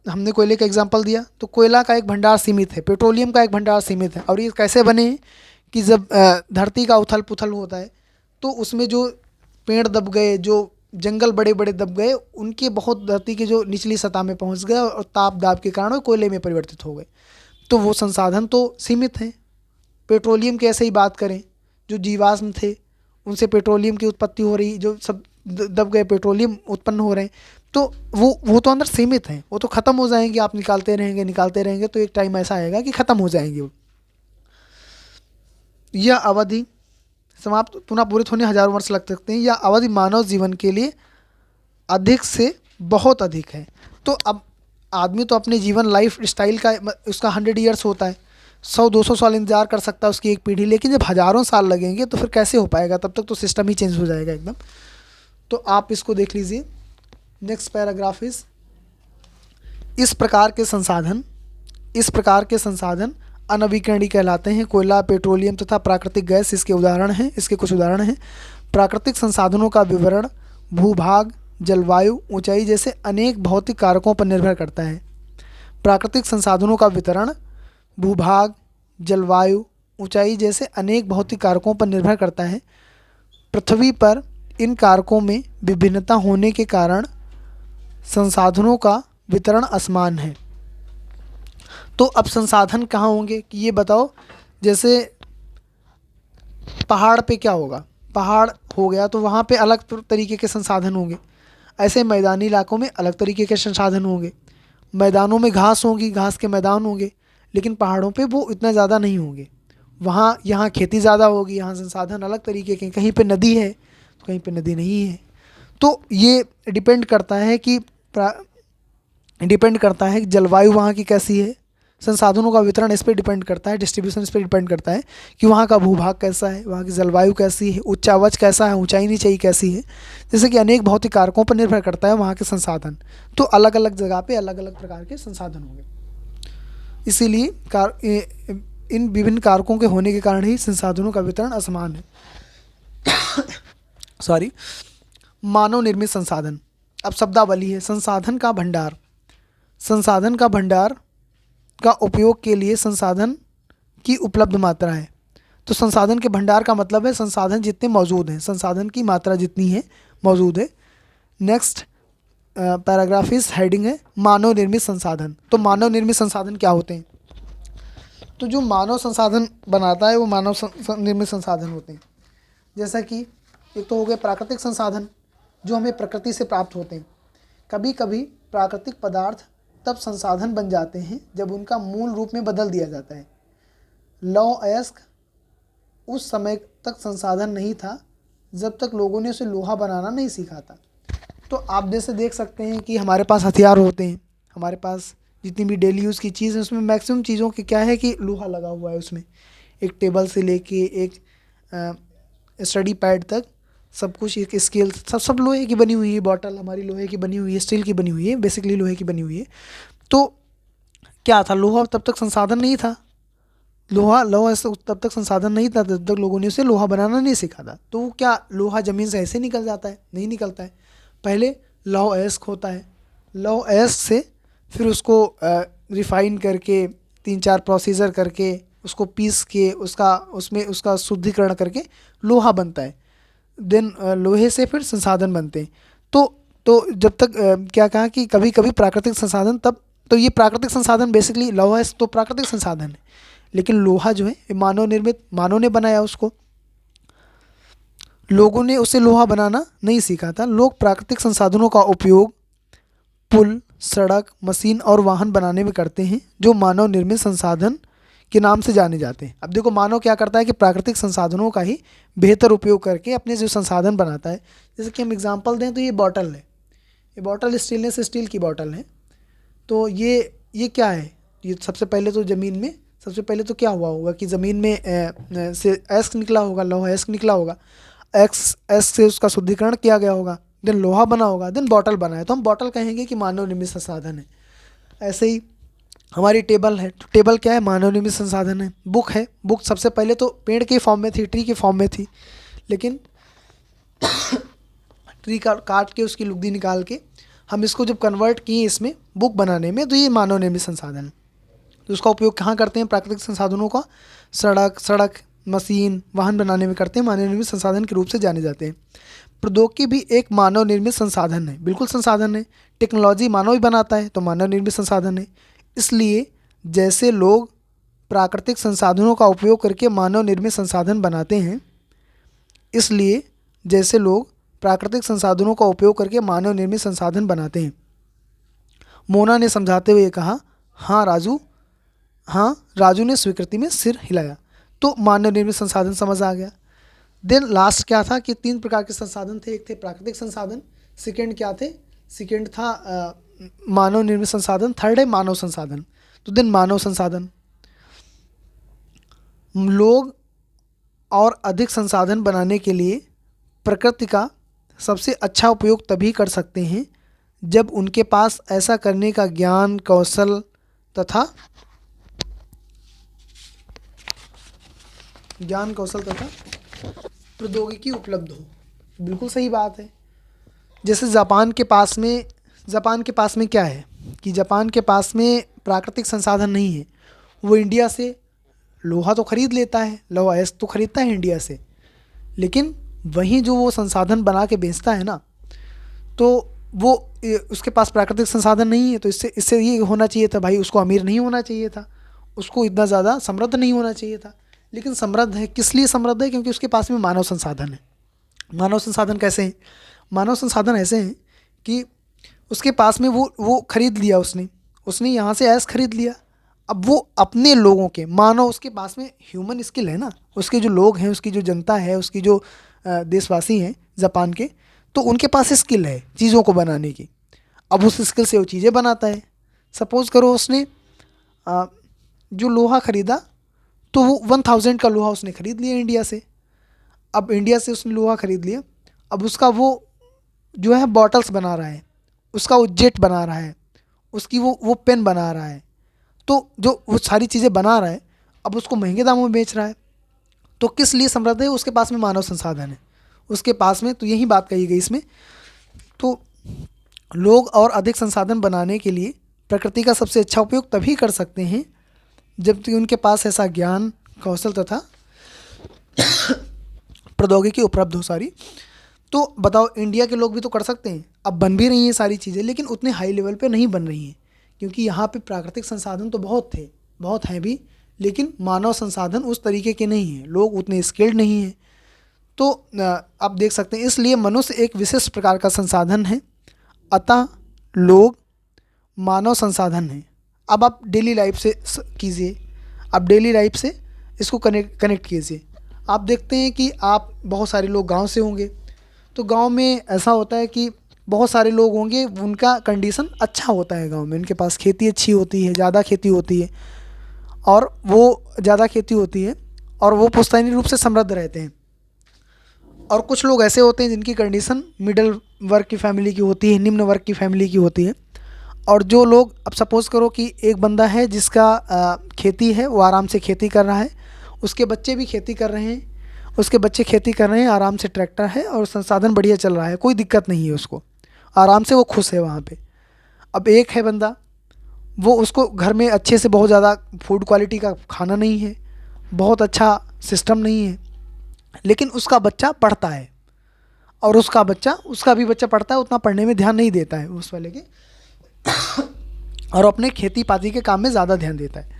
हमने कोयले का एग्जाम्पल दिया, तो कोयला का एक भंडार सीमित है, पेट्रोलियम का एक भंडार सीमित है, और ये कैसे बने हैं कि जब धरती का उथल पुथल होता है, तो उसमें जो पेड़ दब गए, जो जंगल बड़े बड़े दब गए, उनके बहुत धरती के जो निचली सतह में पहुंच गए और ताप दाब के कारण वो कोयले में परिवर्तित हो गए। तो वो संसाधन तो सीमित हैं। पेट्रोलियम की ऐसे ही बात करें, जो जीवाश्म थे उनसे पेट्रोलियम की उत्पत्ति हो रही, जो सब दब गए पेट्रोलियम उत्पन्न हो रहे हैं, तो वो तो अंदर सीमित हैं, वो तो ख़त्म हो जाएंगे। आप निकालते रहेंगे तो एक टाइम ऐसा आएगा कि ख़त्म हो जाएंगे वो। यह अवधि समाप्त पुनः पूरित होने हजारों वर्ष लग सकते हैं। यह अवधि मानव जीवन के लिए अधिक से बहुत अधिक है। तो अब आदमी तो अपने जीवन लाइफ स्टाइल का उसका 100 ईयर्स होता है, 100-200 साल इंतजार कर सकता है उसकी एक पीढ़ी, लेकिन जब हज़ारों साल लगेंगे तो फिर कैसे हो पाएगा, तब तक तो सिस्टम ही चेंज हो जाएगा एकदम। तो आप इसको देख लीजिए, नेक्स्ट पैराग्राफ इज, इस प्रकार के संसाधन अनवीकरणीय कहलाते हैं। कोयला, पेट्रोलियम तथा प्राकृतिक गैस इसके कुछ उदाहरण हैं। प्राकृतिक संसाधनों का विवरण भूभाग, जलवायु, ऊंचाई जैसे अनेक भौतिक कारकों पर निर्भर करता है। प्राकृतिक संसाधनों का वितरण भूभाग, जलवायु, ऊंचाई जैसे अनेक भौतिक कारकों पर निर्भर करता है। पृथ्वी पर इन कारकों में विभिन्नता होने के कारण संसाधनों का वितरण असमान है। तो अब संसाधन कहाँ होंगे कि ये बताओ, जैसे पहाड़ पे क्या होगा, पहाड़ हो गया तो वहाँ पे अलग तरीके के संसाधन होंगे। ऐसे मैदानी इलाकों में अलग तरीके के संसाधन होंगे। मैदानों में घास होगी, घास के मैदान होंगे, लेकिन पहाड़ों पे वो इतना ज़्यादा नहीं होंगे। यहाँ खेती ज़्यादा होगी, यहाँ संसाधन अलग तरीके के, कहीं पे नदी है तो कहीं पे नदी नहीं है। तो ये डिपेंड करता है कि जलवायु वहाँ की कैसी है, संसाधनों का वितरण इस पर डिपेंड करता है, डिस्ट्रीब्यूशन इस पर डिपेंड करता है कि वहाँ का भूभाग कैसा है, वहाँ की जलवायु कैसी है, उच्चावच कैसा है, ऊंचाई नीचाई कैसी है, जैसे कि अनेक भौतिक कारकों पर निर्भर करता है वहाँ के संसाधन। तो अलग अलग जगह पे अलग अलग प्रकार के संसाधन होंगे। इसीलिए इन विभिन्न कारकों के होने के कारण ही संसाधनों का वितरण असमान है। सॉरी, मानव निर्मित संसाधन। अब शब्दावली है, संसाधन का भंडार। संसाधन का भंडार का उपयोग के लिए संसाधन की उपलब्ध मात्रा है। तो संसाधन के भंडार का मतलब है संसाधन जितने मौजूद हैं, संसाधन की मात्रा जितनी है मौजूद है। नेक्स्ट पैराग्राफ इस हेडिंग है मानव निर्मित संसाधन। तो मानव निर्मित संसाधन क्या होते हैं? तो जो मानव संसाधन बनाता है वो मानव निर्मित संसाधन होते हैं। जैसा कि एक तो हो गए प्राकृतिक संसाधन जो हमें प्रकृति से प्राप्त होते हैं। कभी कभी प्राकृतिक पदार्थ तब संसाधन बन जाते हैं जब उनका मूल रूप में बदल दिया जाता है। लौह अयस्क उस समय तक संसाधन नहीं था जब तक लोगों ने उसे लोहा बनाना नहीं सीखा था। तो आप जैसे देख सकते हैं कि हमारे पास हथियार होते हैं, हमारे पास जितनी भी डेली यूज़ की चीज़ है उसमें मैक्सिमम चीज़ों की क्या है कि लोहा लगा हुआ है उसमें। एक टेबल से लेके एक स्टडी पैड तक सब कुछ, एक स्केल, सब लोहे की बनी हुई है। बॉटल हमारी लोहे की बनी हुई है, स्टील की बनी हुई है, बेसिकली लोहे की बनी हुई है। तो क्या था, लोहा तब तक संसाधन नहीं था। लोहा तब तक संसाधन नहीं था तब तक लोगों ने उसे लोहा बनाना नहीं सीखा था। तो वो क्या लोहा ज़मीन से ऐसे निकल जाता है? नहीं निकलता है। पहले लौह अयस्क होता है, लौह अयस्क से फिर उसको रिफ़ाइन करके 3-4 प्रोसीजर करके उसको पीस के उसका शुद्धिकरण करके लोहा बनता है। देन लोहे से फिर संसाधन बनते हैं। तो जब तक क्या कहा कि कभी कभी प्राकृतिक संसाधन तब, तो ये प्राकृतिक संसाधन बेसिकली लौह अयस्क तो प्राकृतिक संसाधन है, लेकिन लोहा जो है ये मानव निर्मित, मानव ने बनाया उसको। लोगों ने उसे लोहा बनाना नहीं सीखा था। लोग प्राकृतिक संसाधनों का उपयोग पुल, सड़क, मशीन और वाहन बनाने में करते हैं जो मानव निर्मित संसाधन के नाम से जाने जाते हैं। अब देखो मानव क्या करता है कि प्राकृतिक संसाधनों का ही बेहतर उपयोग करके अपने जो संसाधन बनाता है। जैसे कि हम एग्जांपल दें तो ये बॉटल है, ये बॉटल स्टेनलेस स्टील की बॉटल है। तो ये क्या है, ये सबसे पहले तो ज़मीन में, सबसे पहले तो क्या हुआ होगा कि ज़मीन में से अयस्क निकला होगा, लौह अयस्क निकला होगा, अयस्क से उसका शुद्धिकरण किया गया होगा, देन लोहा बना होगा, देन बॉटल बना है। तो हम बॉटल कहेंगे कि मानव निर्मित संसाधन है। ऐसे ही हमारी टेबल है, तो टेबल क्या है, मानव निर्मित संसाधन है। बुक है, बुक सबसे पहले तो पेड़ के फॉर्म में थी, ट्री के फॉर्म में थी, लेकिन ट्री का काट के उसकी लुगदी निकाल के हम इसको जब कन्वर्ट किए इसमें बुक बनाने में, तो ये मानव निर्मित संसाधन है। तो उसका उपयोग कहाँ करते हैं? प्राकृतिक संसाधनों का सड़क, मशीन, वाहन बनाने में करते हैं, मानव निर्मित संसाधन के रूप से जाने जाते हैं। प्रौद्योगिकी भी एक मानव निर्मित संसाधन है, बिल्कुल संसाधन है। टेक्नोलॉजी मानव ही बनाता है तो मानव निर्मित संसाधन है। इसलिए जैसे लोग प्राकृतिक संसाधनों का उपयोग करके मानव निर्मित संसाधन बनाते हैं, इसलिए जैसे लोग प्राकृतिक संसाधनों का उपयोग करके मानव निर्मित संसाधन बनाते हैं। मोना ने समझाते हुए कहा, हाँ राजू। हाँ, राजू ने स्वीकृति में सिर हिलाया। तो मानव निर्मित संसाधन समझ आ गया। देन लास्ट क्या था कि 3 प्रकार के संसाधन थे। एक थे प्राकृतिक संसाधन, सेकंड क्या थे, सेकंड था मानव निर्मित संसाधन, थर्ड है मानव संसाधन। तो देन मानव संसाधन, लोग और अधिक संसाधन बनाने के लिए प्रकृति का सबसे अच्छा उपयोग तभी कर सकते हैं जब उनके पास ऐसा करने का ज्ञान, कौशल तथा प्रौद्योगिकी उपलब्ध हो। बिल्कुल सही बात है। जैसे जापान के पास में क्या है कि जापान के पास में प्राकृतिक संसाधन नहीं है। वो इंडिया से लोहा तो खरीद लेता है, लोहा अयस्क तो खरीदता है इंडिया से, लेकिन वहीं जो वो संसाधन बना के बेचता है ना, तो वो उसके पास प्राकृतिक संसाधन नहीं है। तो इससे ये होना चाहिए था भाई, उसको अमीर नहीं होना चाहिए था, उसको इतना ज़्यादा समृद्ध नहीं होना चाहिए था, लेकिन समृद्ध है। किस लिए समृद्ध है? क्योंकि उसके पास में मानव संसाधन है। मानव संसाधन कैसे हैं? मानव संसाधन ऐसे हैं कि उसके पास में वो खरीद लिया, उसने यहाँ से ऐस खरीद लिया। अब वो अपने लोगों के, मानो उसके पास में ह्यूमन स्किल है ना, उसके जो लोग हैं, उसकी जो जनता है, उसकी जो देशवासी हैं जापान के, तो उनके पास स्किल है चीज़ों को बनाने की। अब उस स्किल से वो चीज़ें बनाता है। सपोज़ करो उसने जो लोहा ख़रीदा, तो वो 1000 का लोहा उसने ख़रीद लिया इंडिया से। अब इंडिया से उसने लोहा ख़रीद लिया, अब उसका वो जो है बॉटल्स बना रहा है, उसका वो जेट बना रहा है, उसकी वो पेन बना रहा है। तो जो वो सारी चीज़ें बना रहा है, अब उसको महंगे दामों में बेच रहा है। तो किस लिए समृद्ध है? उसके पास में मानव संसाधन है, उसके पास में, तो यही बात कही गई इसमें। तो लोग और अधिक संसाधन बनाने के लिए प्रकृति का सबसे अच्छा उपयोग तभी कर सकते हैं जबकि उनके पास ऐसा ज्ञान, कौशल तथा प्रौद्योगिकी उपलब्ध हो सारी। तो बताओ, इंडिया के लोग भी तो कर सकते हैं, अब बन भी रही हैं सारी चीज़ें, लेकिन उतने हाई लेवल पे नहीं बन रही हैं क्योंकि यहाँ पे प्राकृतिक संसाधन तो बहुत थे, बहुत हैं भी, लेकिन मानव संसाधन उस तरीके के नहीं हैं, लोग उतने स्किल्ड नहीं हैं। तो आप देख सकते हैं, इसलिए मनुष्य एक विशिष्ट प्रकार का संसाधन है, अतः लोग मानव संसाधन हैं। अब आप डेली लाइफ से कीजिए, आप डेली लाइफ से इसको कनेक्ट कीजिए। आप देखते हैं कि आप बहुत सारे लोग गांव से होंगे, तो गांव में ऐसा होता है कि बहुत सारे लोग होंगे, उनका कंडीशन अच्छा होता है गांव में, उनके पास खेती अच्छी होती है, ज़्यादा खेती होती है, और वो पुश्तैनी रूप से समृद्ध रहते हैं। और कुछ लोग ऐसे होते हैं जिनकी कंडीशन मिडिल वर्ग की फैमिली की होती है, निम्न वर्ग की फैमिली की होती है। और जो लोग, अब सपोज़ करो कि एक बंदा है जिसका खेती है, वो आराम से खेती कर रहा है, उसके बच्चे भी खेती कर रहे हैं, आराम से ट्रैक्टर है और संसाधन बढ़िया चल रहा है, कोई दिक्कत नहीं है उसको, आराम से वो खुश है वहाँ पे। अब एक है बंदा, वो उसको घर में अच्छे से बहुत ज़्यादा फूड क्वालिटी का खाना नहीं है, बहुत अच्छा सिस्टम नहीं है, लेकिन उसका बच्चा पढ़ता है, और उसका भी बच्चा पढ़ता है, उतना पढ़ने में ध्यान नहीं देता है उस वाले के और अपने खेती पाती के काम में ज़्यादा ध्यान देता है।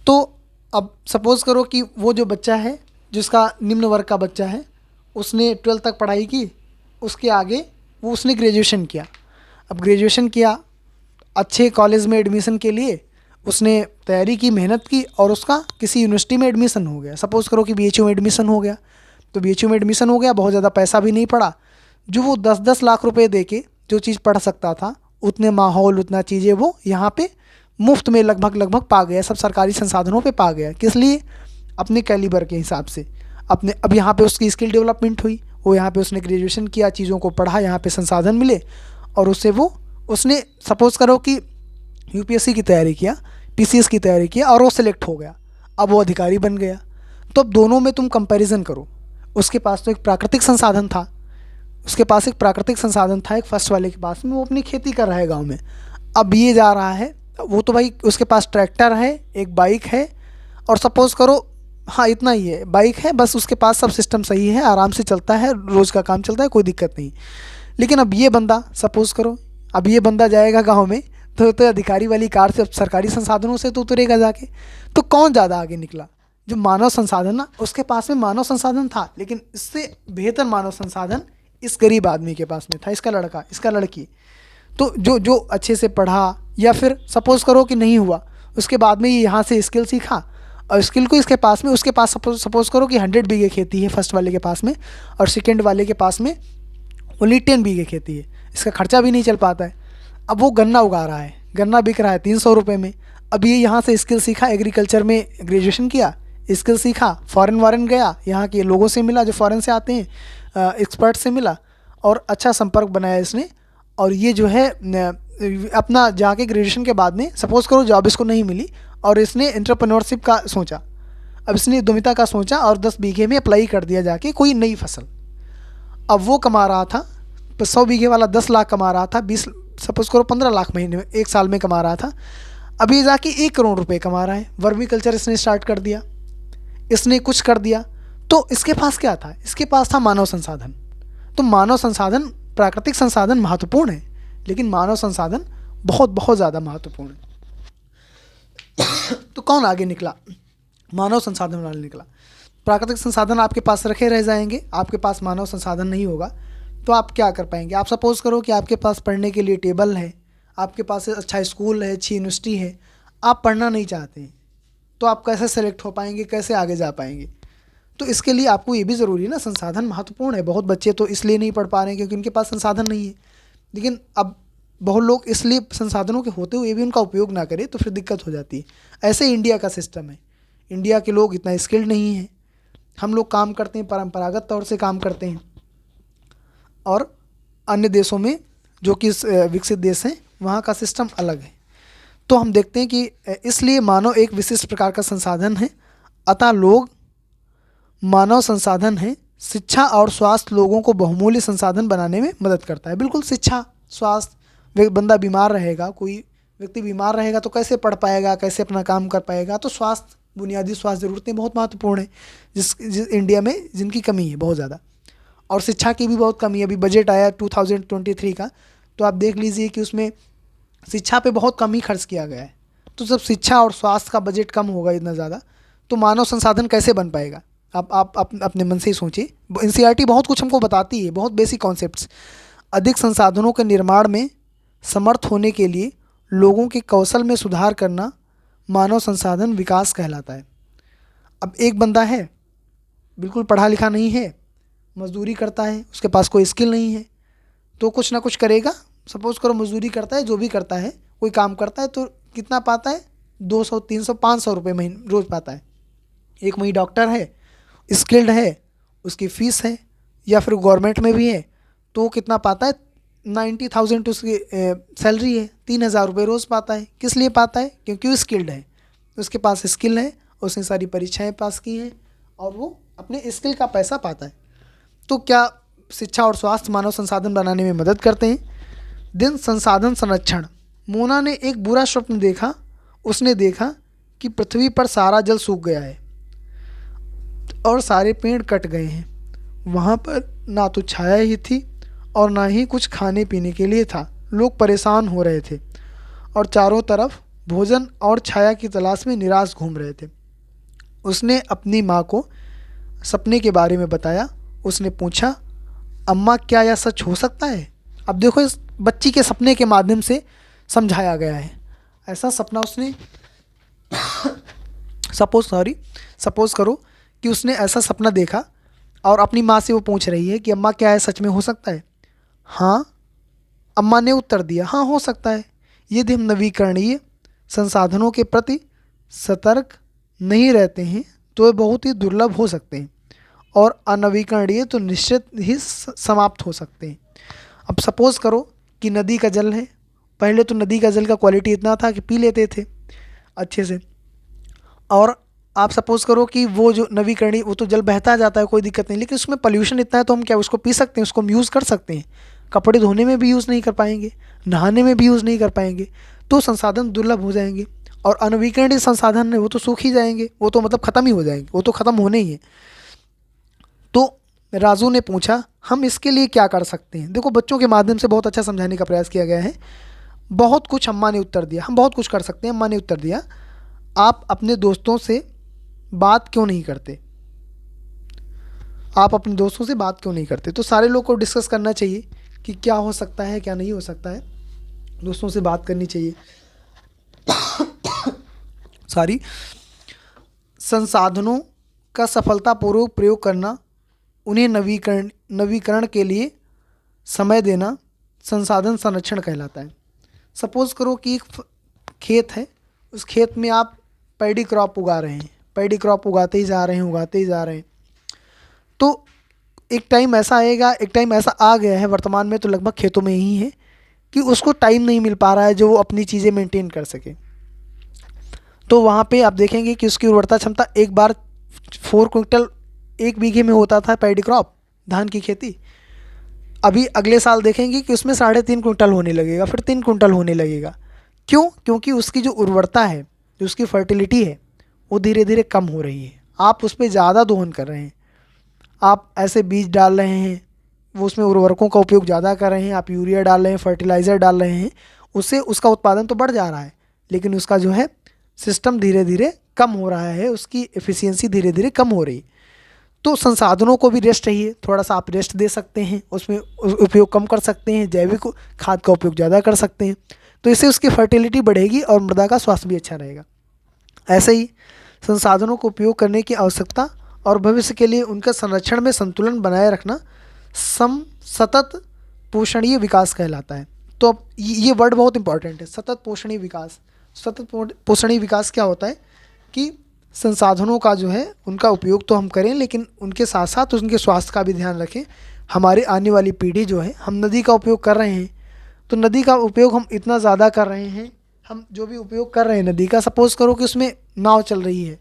तो अब सपोज़ करो कि वो जो बच्चा है, जिसका निम्न वर्ग का बच्चा है, उसने 12th तक पढ़ाई की, उसके आगे उसने ग्रेजुएशन किया। अब ग्रेजुएशन किया, अच्छे कॉलेज में एडमिशन के लिए उसने तैयारी की, मेहनत की, और उसका किसी यूनिवर्सिटी में एडमिशन हो गया। सपोज़ करो कि BHU में एडमिशन हो गया, तो BHU में एडमिशन हो गया, बहुत ज़्यादा पैसा भी नहीं पड़ा, जो वो 10-10 लाख रुपए दे के जो चीज़ पढ़ सकता था, उतने माहौल, उतना चीज़ें वो यहाँ पे मुफ्त में लगभग पा गया, सब सरकारी संसाधनों पे पा गया। किस लिए? अपने कैलिबर के हिसाब से, अपने। अब यहाँ पे उसकी स्किल डेवलपमेंट हुई, वो यहाँ पे उसने ग्रेजुएशन किया, चीज़ों को पढ़ा, यहाँ पे संसाधन मिले, और उससे उसने सपोज़ करो कि UPSC की तैयारी किया, PCS की तैयारी किया, और वो सिलेक्ट हो गया, अब वो अधिकारी बन गया। तो अब दोनों में तुम कंपैरिजन करो, उसके पास तो एक प्राकृतिक संसाधन था, एक फर्स्ट वाले के पास में, वो अपनी खेती कर रहा है गाँव में। अब ये जा रहा है, वो तो भाई उसके पास ट्रैक्टर है, एक बाइक है, और सपोज़ करो, हाँ इतना ही है, बाइक है बस, उसके पास सब सिस्टम सही है, आराम से चलता है, रोज़ का काम चलता है, कोई दिक्कत नहीं। लेकिन अब ये बंदा, सपोज़ करो, अब ये बंदा जाएगा गांव में, तो अधिकारी वाली कार से, सरकारी संसाधनों से तो उतरेगा जाके, तो कौन ज़्यादा आगे निकला? जो मानव संसाधन ना, उसके पास में मानव संसाधन था, लेकिन इससे बेहतर मानव संसाधन इस गरीब आदमी के पास में था, इसका लड़का, इसका लड़की। तो जो अच्छे से पढ़ा, या फिर सपोज़ करो कि नहीं हुआ, उसके बाद में ये यहाँ से स्किल सीखा, और स्किल को उसके पास सपोज़ करो कि 100 बीघे खेती है फर्स्ट वाले के पास में, और सेकेंड वाले के पास में ओनली 10 बीघे खेती है, इसका खर्चा भी नहीं चल पाता है। अब वो गन्ना उगा रहा है, गन्ना बिक रहा है 300 रुपये में। अब ये यहाँ से स्किल सीखा, एग्रीकल्चर में ग्रेजुएशन किया, स्किल सीखा, फॉरेन गया, यहाँ के लोगों से मिला जो फॉरेन से आते हैं, एक्सपर्ट से मिला, और अच्छा संपर्क बनाया इसने। और ये जो है अपना जाके ग्रेजुएशन के बाद में, सपोज़ करो जॉब इसको नहीं मिली, और इसने एंटरप्रेन्योरशिप का सोचा, अब इसने उद्यमिता का सोचा, और 10 बीघे में अप्लाई कर दिया जाके कोई नई फसल। अब वो कमा रहा था, 100 बीघे वाला 10 लाख कमा रहा था, 20 सपोज़ करो 15 लाख महीने में, 1 साल में कमा रहा था। अभी जाके 1 करोड़ रुपए कमा रहा है। वर्मी कल्चर इसने स्टार्ट कर दिया, इसने कुछ कर दिया, तो इसके पास क्या था? इसके पास था मानव संसाधन। तो मानव संसाधन, प्राकृतिक संसाधन महत्वपूर्ण है, लेकिन मानव संसाधन बहुत बहुत ज़्यादा महत्वपूर्ण है। तो कौन आगे निकला? मानव संसाधन वाला निकला। प्राकृतिक संसाधन आपके पास रखे रह जाएंगे, आपके पास मानव संसाधन नहीं होगा, तो आप क्या कर पाएंगे? आप सपोज़ करो कि आपके पास पढ़ने के लिए टेबल है, आपके पास अच्छा स्कूल है, अच्छी यूनिवर्सिटी है, आप पढ़ना नहीं चाहते हैं, तो आप कैसे सेलेक्ट हो पाएंगे, कैसे आगे जा पाएंगे? तो इसके लिए आपको ये भी ज़रूरी है ना, संसाधन महत्वपूर्ण है। बहुत बच्चे तो इसलिए नहीं पढ़ पा रहे हैं क्योंकि उनके पास संसाधन नहीं है, लेकिन अब बहुत लोग इसलिए संसाधनों के होते हुए भी उनका उपयोग ना करें, तो फिर दिक्कत हो जाती है। ऐसे इंडिया का सिस्टम है, इंडिया के लोग इतना स्किल्ड नहीं हैं, हम लोग काम करते हैं परंपरागत तौर से काम करते हैं, और अन्य देशों में जो कि विकसित देश हैं वहाँ का सिस्टम अलग है। तो हम देखते हैं कि इसलिए मानव एक विशिष्ट प्रकार का संसाधन है, अतः लोग मानव संसाधन हैं, शिक्षा और स्वास्थ्य लोगों को बहुमूल्य संसाधन बनाने में मदद करता है। बिल्कुल, शिक्षा, स्वास्थ्य, बंदा बीमार रहेगा, कोई व्यक्ति बीमार रहेगा तो कैसे पढ़ पाएगा, कैसे अपना काम कर पाएगा। तो स्वास्थ्य, बुनियादी स्वास्थ्य ज़रूरतें बहुत महत्वपूर्ण हैं, जिस इंडिया में जिनकी कमी है बहुत ज़्यादा। और शिक्षा की भी बहुत कमी है। अभी बजट आया 2023 का, तो आप देख लीजिए कि उसमें शिक्षा पे बहुत कम ही खर्च किया गया है। तो जब शिक्षा और स्वास्थ्य का बजट कम होगा इतना ज़्यादा, तो मानव संसाधन कैसे बन पाएगा? आप अपने मन से ही सोचिए। एनसीईआरटी बहुत कुछ हमको बताती है, बहुत बेसिक कॉन्सेप्ट्स। अधिक संसाधनों के निर्माण में समर्थ होने के लिए लोगों के कौशल में सुधार करना मानव संसाधन विकास कहलाता है। अब एक बंदा है, बिल्कुल पढ़ा लिखा नहीं है, मजदूरी करता है, उसके पास कोई स्किल नहीं है, तो कुछ ना कुछ करेगा। सपोज़ करो मजदूरी करता है, जो भी करता है, कोई काम करता है, तो कितना पाता है? 200, 300, 500 रुपये महीने रोज़ पाता है। एक वही डॉक्टर है, स्किल्ड है, उसकी फ़ीस है, या फिर गवर्नमेंट में भी है, तो वो कितना पाता है? 90,000 उसकी सैलरी है, 3,000 रुपये रोज़ पाता है। किस लिए पाता है? क्योंकि वो स्किल्ड है, उसके पास स्किल है, उसने सारी परीक्षाएं पास की हैं और वो अपने स्किल का पैसा पाता है। तो क्या शिक्षा और स्वास्थ्य मानव संसाधन बनाने में मदद करते हैं? दिन संसाधन संरक्षण। मोना ने एक बुरा स्वप्न देखा। उसने देखा कि पृथ्वी पर सारा जल सूख गया है और सारे पेड़ कट गए हैं। वहाँ पर ना तो छाया ही थी और ना ही कुछ खाने पीने के लिए था। लोग परेशान हो रहे थे और चारों तरफ भोजन और छाया की तलाश में निराश घूम रहे थे। उसने अपनी माँ को सपने के बारे में बताया। उसने पूछा, अम्मा क्या यह सच हो सकता है? अब देखो, इस बच्ची के सपने के माध्यम से समझाया गया है। ऐसा सपना उसने सपोज करो कि उसने ऐसा सपना देखा और अपनी माँ से वो पूछ रही है कि अम्मा क्या है, सच में हो सकता है? हाँ, अम्मा ने उत्तर दिया, हाँ हो सकता है। यदि हम नवीकरणीय संसाधनों के प्रति सतर्क नहीं रहते हैं तो वे बहुत ही दुर्लभ हो सकते हैं और अनवीकरणीय तो निश्चित ही समाप्त हो सकते हैं। अब सपोज़ करो कि नदी का जल है। पहले तो नदी का जल का क्वालिटी इतना था कि पी लेते थे अच्छे से, और आप सपोज़ करो कि वो जो नवीकरणीय, वो तो जल बहता जाता है, कोई दिक्कत नहीं, लेकिन उसमें पोल्यूशन इतना है तो हम क्या उसको पी सकते हैं? उसको हम यूज़ कर सकते हैं? कपड़े धोने में भी यूज़ नहीं कर पाएंगे, नहाने में भी यूज़ नहीं कर पाएंगे। तो संसाधन दुर्लभ हो जाएंगे और अनवीकरणीय संसाधन है वो तो सूख ही जाएंगे, वो तो मतलब ख़त्म ही हो जाएंगे, वो तो ख़त्म होने ही है। तो राजू ने पूछा, हम इसके लिए क्या कर सकते हैं? देखो, बच्चों के माध्यम से बहुत अच्छा समझाने का प्रयास किया गया है। बहुत कुछ अम्मा ने उत्तर दिया, हम बहुत कुछ कर सकते हैं। अम्मा ने उत्तर दिया, आप अपने दोस्तों से बात क्यों नहीं करते? आप अपने दोस्तों से बात क्यों नहीं करते? तो सारे लोग को डिस्कस करना चाहिए कि क्या हो सकता है, क्या नहीं हो सकता है। दोस्तों से बात करनी चाहिए। सारी संसाधनों का सफलतापूर्वक प्रयोग करना, उन्हें नवीकरण के लिए समय देना संसाधन संरक्षण कहलाता है। सपोज़ करो कि एक खेत है, उस खेत में आप पैडी क्रॉप उगा रहे हैं, पैडी क्रॉप उगाते ही जा रहे हैं। तो एक टाइम ऐसा आएगा, एक टाइम ऐसा आ गया है, वर्तमान में तो लगभग खेतों में ही है, कि उसको टाइम नहीं मिल पा रहा है जो वो अपनी चीज़ें मेंटेन कर सके। तो वहाँ पे आप देखेंगे कि उसकी उर्वरता क्षमता एक बार 4 क्विंटल 1 बीघे में होता था पैडी क्रॉप, धान की खेती। अभी अगले साल देखेंगे कि उसमें 3.5 क्विंटल होने लगेगा, फिर 3 क्विंटल होने लगेगा। क्यों? क्योंकि उसकी जो उर्वरता है, जो उसकी फर्टिलिटी है, वो धीरे धीरे कम हो रही है। आप उस पर ज़्यादा दोहन कर रहे हैं, आप ऐसे बीज डाल रहे हैं, वो उसमें उर्वरकों का उपयोग ज़्यादा कर रहे हैं, आप यूरिया डाल रहे हैं, फर्टिलाइज़र डाल रहे हैं, उससे उसका उत्पादन तो बढ़ जा रहा है, लेकिन उसका जो है सिस्टम धीरे धीरे कम हो रहा है, उसकी एफिशिएंसी धीरे धीरे कम हो रही है। तो संसाधनों को भी रेस्ट चाहिए, थोड़ा सा आप रेस्ट दे सकते हैं, उसमें उपयोग कम कर सकते हैं, जैविक खाद का उपयोग ज़्यादा कर सकते हैं, तो इससे उसकी फर्टिलिटी बढ़ेगी और मृदा का स्वास्थ्य भी अच्छा रहेगा। ऐसे ही संसाधनों को उपयोग करने की आवश्यकता और भविष्य के लिए उनका संरक्षण में संतुलन बनाए रखना सतत पोषणीय विकास कहलाता है। तो अब ये वर्ड बहुत इंपॉर्टेंट है, सतत पोषणीय विकास। सतत पोषणीय विकास क्या होता है कि संसाधनों का जो है उनका उपयोग तो हम करें, लेकिन उनके साथ साथ उनके स्वास्थ्य का भी ध्यान रखें। हमारे आने वाली पीढ़ी जो है, हम नदी का उपयोग कर रहे हैं, तो नदी का उपयोग हम इतना ज़्यादा कर रहे हैं, हम जो भी उपयोग कर रहे हैं नदी का, सपोज़ करो कि उसमें नाव चल रही है,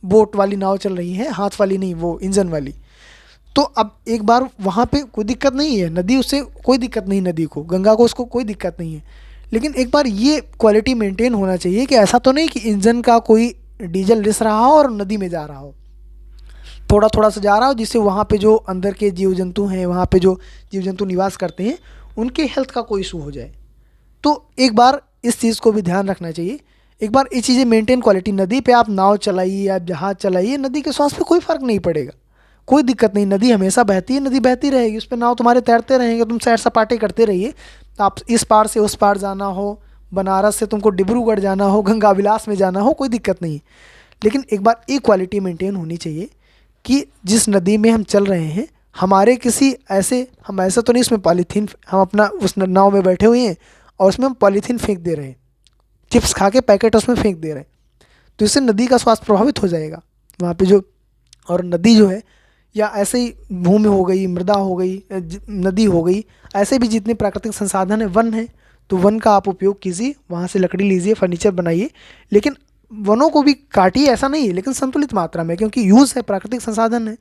बोट वाली नाव चल रही है, हाथ वाली नहीं, वो इंजन वाली, तो अब एक बार वहाँ पे कोई दिक्कत नहीं है, नदी उससे कोई दिक्कत नहीं, नदी को, गंगा को, उसको कोई दिक्कत नहीं है। लेकिन एक बार ये क्वालिटी मेंटेन होना चाहिए कि ऐसा तो नहीं कि इंजन का कोई डीजल रिस रहा हो और नदी में जा रहा हो, थोड़ा थोड़ा सा जा रहा हो, जिससे वहाँ पे जो अंदर के जीव जंतु हैं, वहाँ पे जो जीव जंतु निवास करते हैं, उनके हेल्थ का कोई इशू हो जाए। तो एक बार इस चीज़ को भी ध्यान रखना चाहिए। एक बार ये चीज़ें मेंटेन क्वालिटी, नदी पे आप नाव चलाइए, आप जहाज़ चलाइए, नदी के स्वास्थ्य पे कोई फ़र्क नहीं पड़ेगा, कोई दिक्कत नहीं। नदी हमेशा बहती है, नदी बहती रहेगी, उस पर नाव तुम्हारे तैरते रहेंगे, तुम सैर सपाटे करते रहिए। आप इस पार से उस पार जाना हो, बनारस से तुमको डिब्रूगढ़ जाना हो, गंगा विलास में जाना हो, कोई दिक्कत नहीं। लेकिन एक बार ये क्वालिटी मेंटेन होनी चाहिए कि जिस नदी में हम चल रहे हैं, हमारे किसी ऐसे, हम ऐसा तो नहीं उसमें पॉलीथीन, हम अपना उस नाव में बैठे हुए हैं और उसमें हम पॉलीथीन फेंक दे रहे हैं, चिप्स खा के पैकेट उसमें फेंक दे रहे हैं, तो इससे नदी का स्वास्थ्य प्रभावित हो जाएगा वहाँ पे जो। और नदी जो है, या ऐसे ही भूमि हो गई, मृदा हो गई, नदी हो गई, ऐसे भी जितने प्राकृतिक संसाधन है, वन है, तो वन का आप उपयोग कीजिए, वहाँ से लकड़ी लीजिए, फर्नीचर बनाइए। लेकिन वनों को भी काटिए ऐसा नहीं है, लेकिन संतुलित मात्रा में, क्योंकि यूज़ है, प्राकृतिक संसाधन है।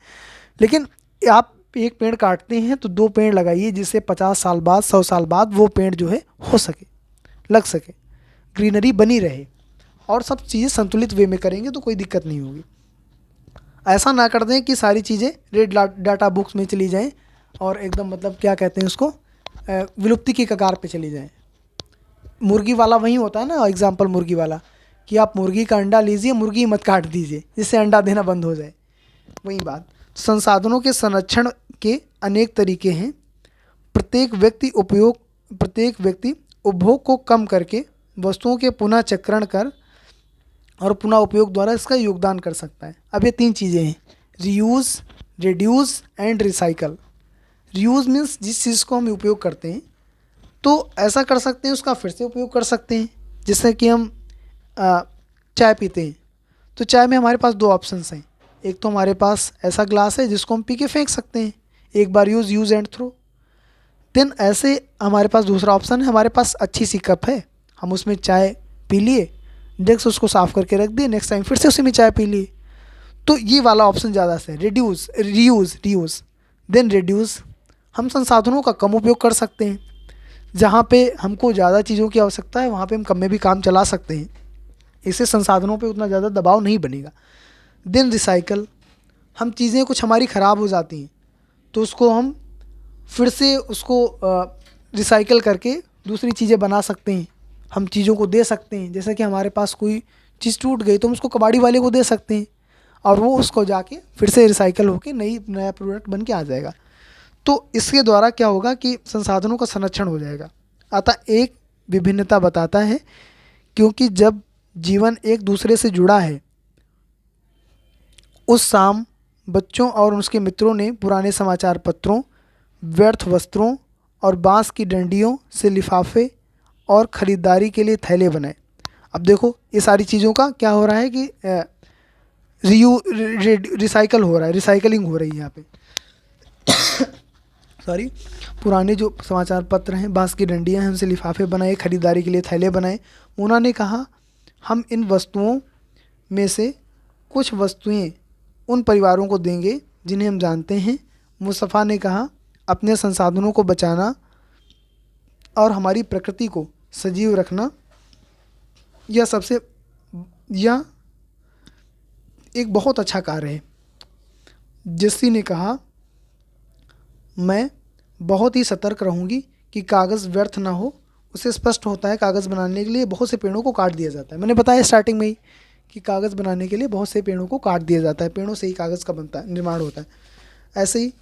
लेकिन आप एक पेड़ काटते हैं तो 2 पेड़ लगाइए, जिससे 50 साल बाद, 100 साल बाद वो पेड़ जो है हो सके, लग सके, ग्रीनरी बनी रहे, और सब चीज़ें संतुलित वे में करेंगे तो कोई दिक्कत नहीं होगी। ऐसा ना कर दें कि सारी चीज़ें रेड डाटा बुक्स में चली जाएं और एकदम मतलब क्या कहते हैं उसको, विलुप्ति की कगार पे चली जाएं। मुर्गी वाला वही होता है ना एग्जाम्पल, मुर्गी वाला, कि आप मुर्गी का अंडा लीजिए, मुर्गी मत काट दीजिए, जिससे अंडा देना बंद हो जाए। वही बात, संसाधनों के संरक्षण के अनेक तरीके हैं। प्रत्येक व्यक्ति उपभोग को कम करके वस्तुओं के पुनः चक्रण कर और पुनः उपयोग द्वारा इसका योगदान कर सकता है। अब ये 3 चीज़ें हैं, reuse, reduce and recycle. Reuse means जिस चीज़ को हम उपयोग करते हैं तो ऐसा कर सकते हैं, उसका फिर से उपयोग कर सकते हैं। जैसे कि हम चाय पीते हैं, तो चाय में हमारे पास 2 ऑप्शंस हैं। एक तो हमारे पास ऐसा ग्लास है जिसको हम पी के फेंक सकते हैं, एक बार यूज़ एंड थ्रो। देन ऐसे हमारे पास दूसरा ऑप्शन है, हमारे पास अच्छी सी कप है, हम उसमें चाय पी लिए, नेक्स्ट उसको साफ़ करके रख दिए, नेक्स्ट टाइम फिर से उसी में चाय पी लिए। तो ये वाला ऑप्शन ज़्यादा सही है, रिड्यूस, रीयूज़। देन रिड्यूस, हम संसाधनों का कम उपयोग कर सकते हैं, जहाँ पे हमको ज़्यादा चीज़ों की आवश्यकता है वहाँ पे हम कम में भी काम चला सकते हैं, इससे संसाधनों पे उतना ज़्यादा दबाव नहीं बनेगा। देन रिसाइकल, हम चीज़ें कुछ हमारी ख़राब हो जाती हैं तो उसको हम फिर से उसको रिसाइकल करके दूसरी चीज़ें बना सकते हैं, हम चीज़ों को दे सकते हैं। जैसे कि हमारे पास कोई चीज़ टूट गई तो हम उसको कबाड़ी वाले को दे सकते हैं और वो उसको जाके फिर से रिसाइकल होके नया प्रोडक्ट बन के आ जाएगा। तो इसके द्वारा क्या होगा कि संसाधनों का संरक्षण हो जाएगा। अतः एक विभिन्नता बताता है, क्योंकि जब जीवन एक दूसरे से जुड़ा है। उस शाम बच्चों और उसके मित्रों ने पुराने समाचार पत्रों, व्यर्थ वस्त्रों और बांस की डंडियों से लिफाफे और ख़रीदारी के लिए थैले बनाए। अब देखो ये सारी चीज़ों का क्या हो रहा है कि रिसाइकल हो रहा है, रिसाइकलिंग हो रही है यहाँ पे। सॉरी, पुराने जो समाचार पत्र हैं, बांस की डंडियाँ हैं, उनसे लिफाफे बनाए, ख़रीदारी के लिए थैले बनाए। उन्होंने कहा हम इन वस्तुओं में से कुछ वस्तुएं उन परिवारों को देंगे जिन्हें हम जानते हैं। मुस्तफ़ा ने कहा अपने संसाधनों को बचाना और हमारी प्रकृति को सजीव रखना यह एक बहुत अच्छा कार्य है। जस्सी ने कहा मैं बहुत ही सतर्क रहूँगी कि कागज़ व्यर्थ ना हो। उसे स्पष्ट होता है कागज़ बनाने के लिए बहुत से पेड़ों को काट दिया जाता है। मैंने बताया स्टार्टिंग में ही कि कागज़ बनाने के लिए बहुत से पेड़ों को काट दिया जाता है, पेड़ों से ही कागज़ का निर्माण होता है। ऐसे ही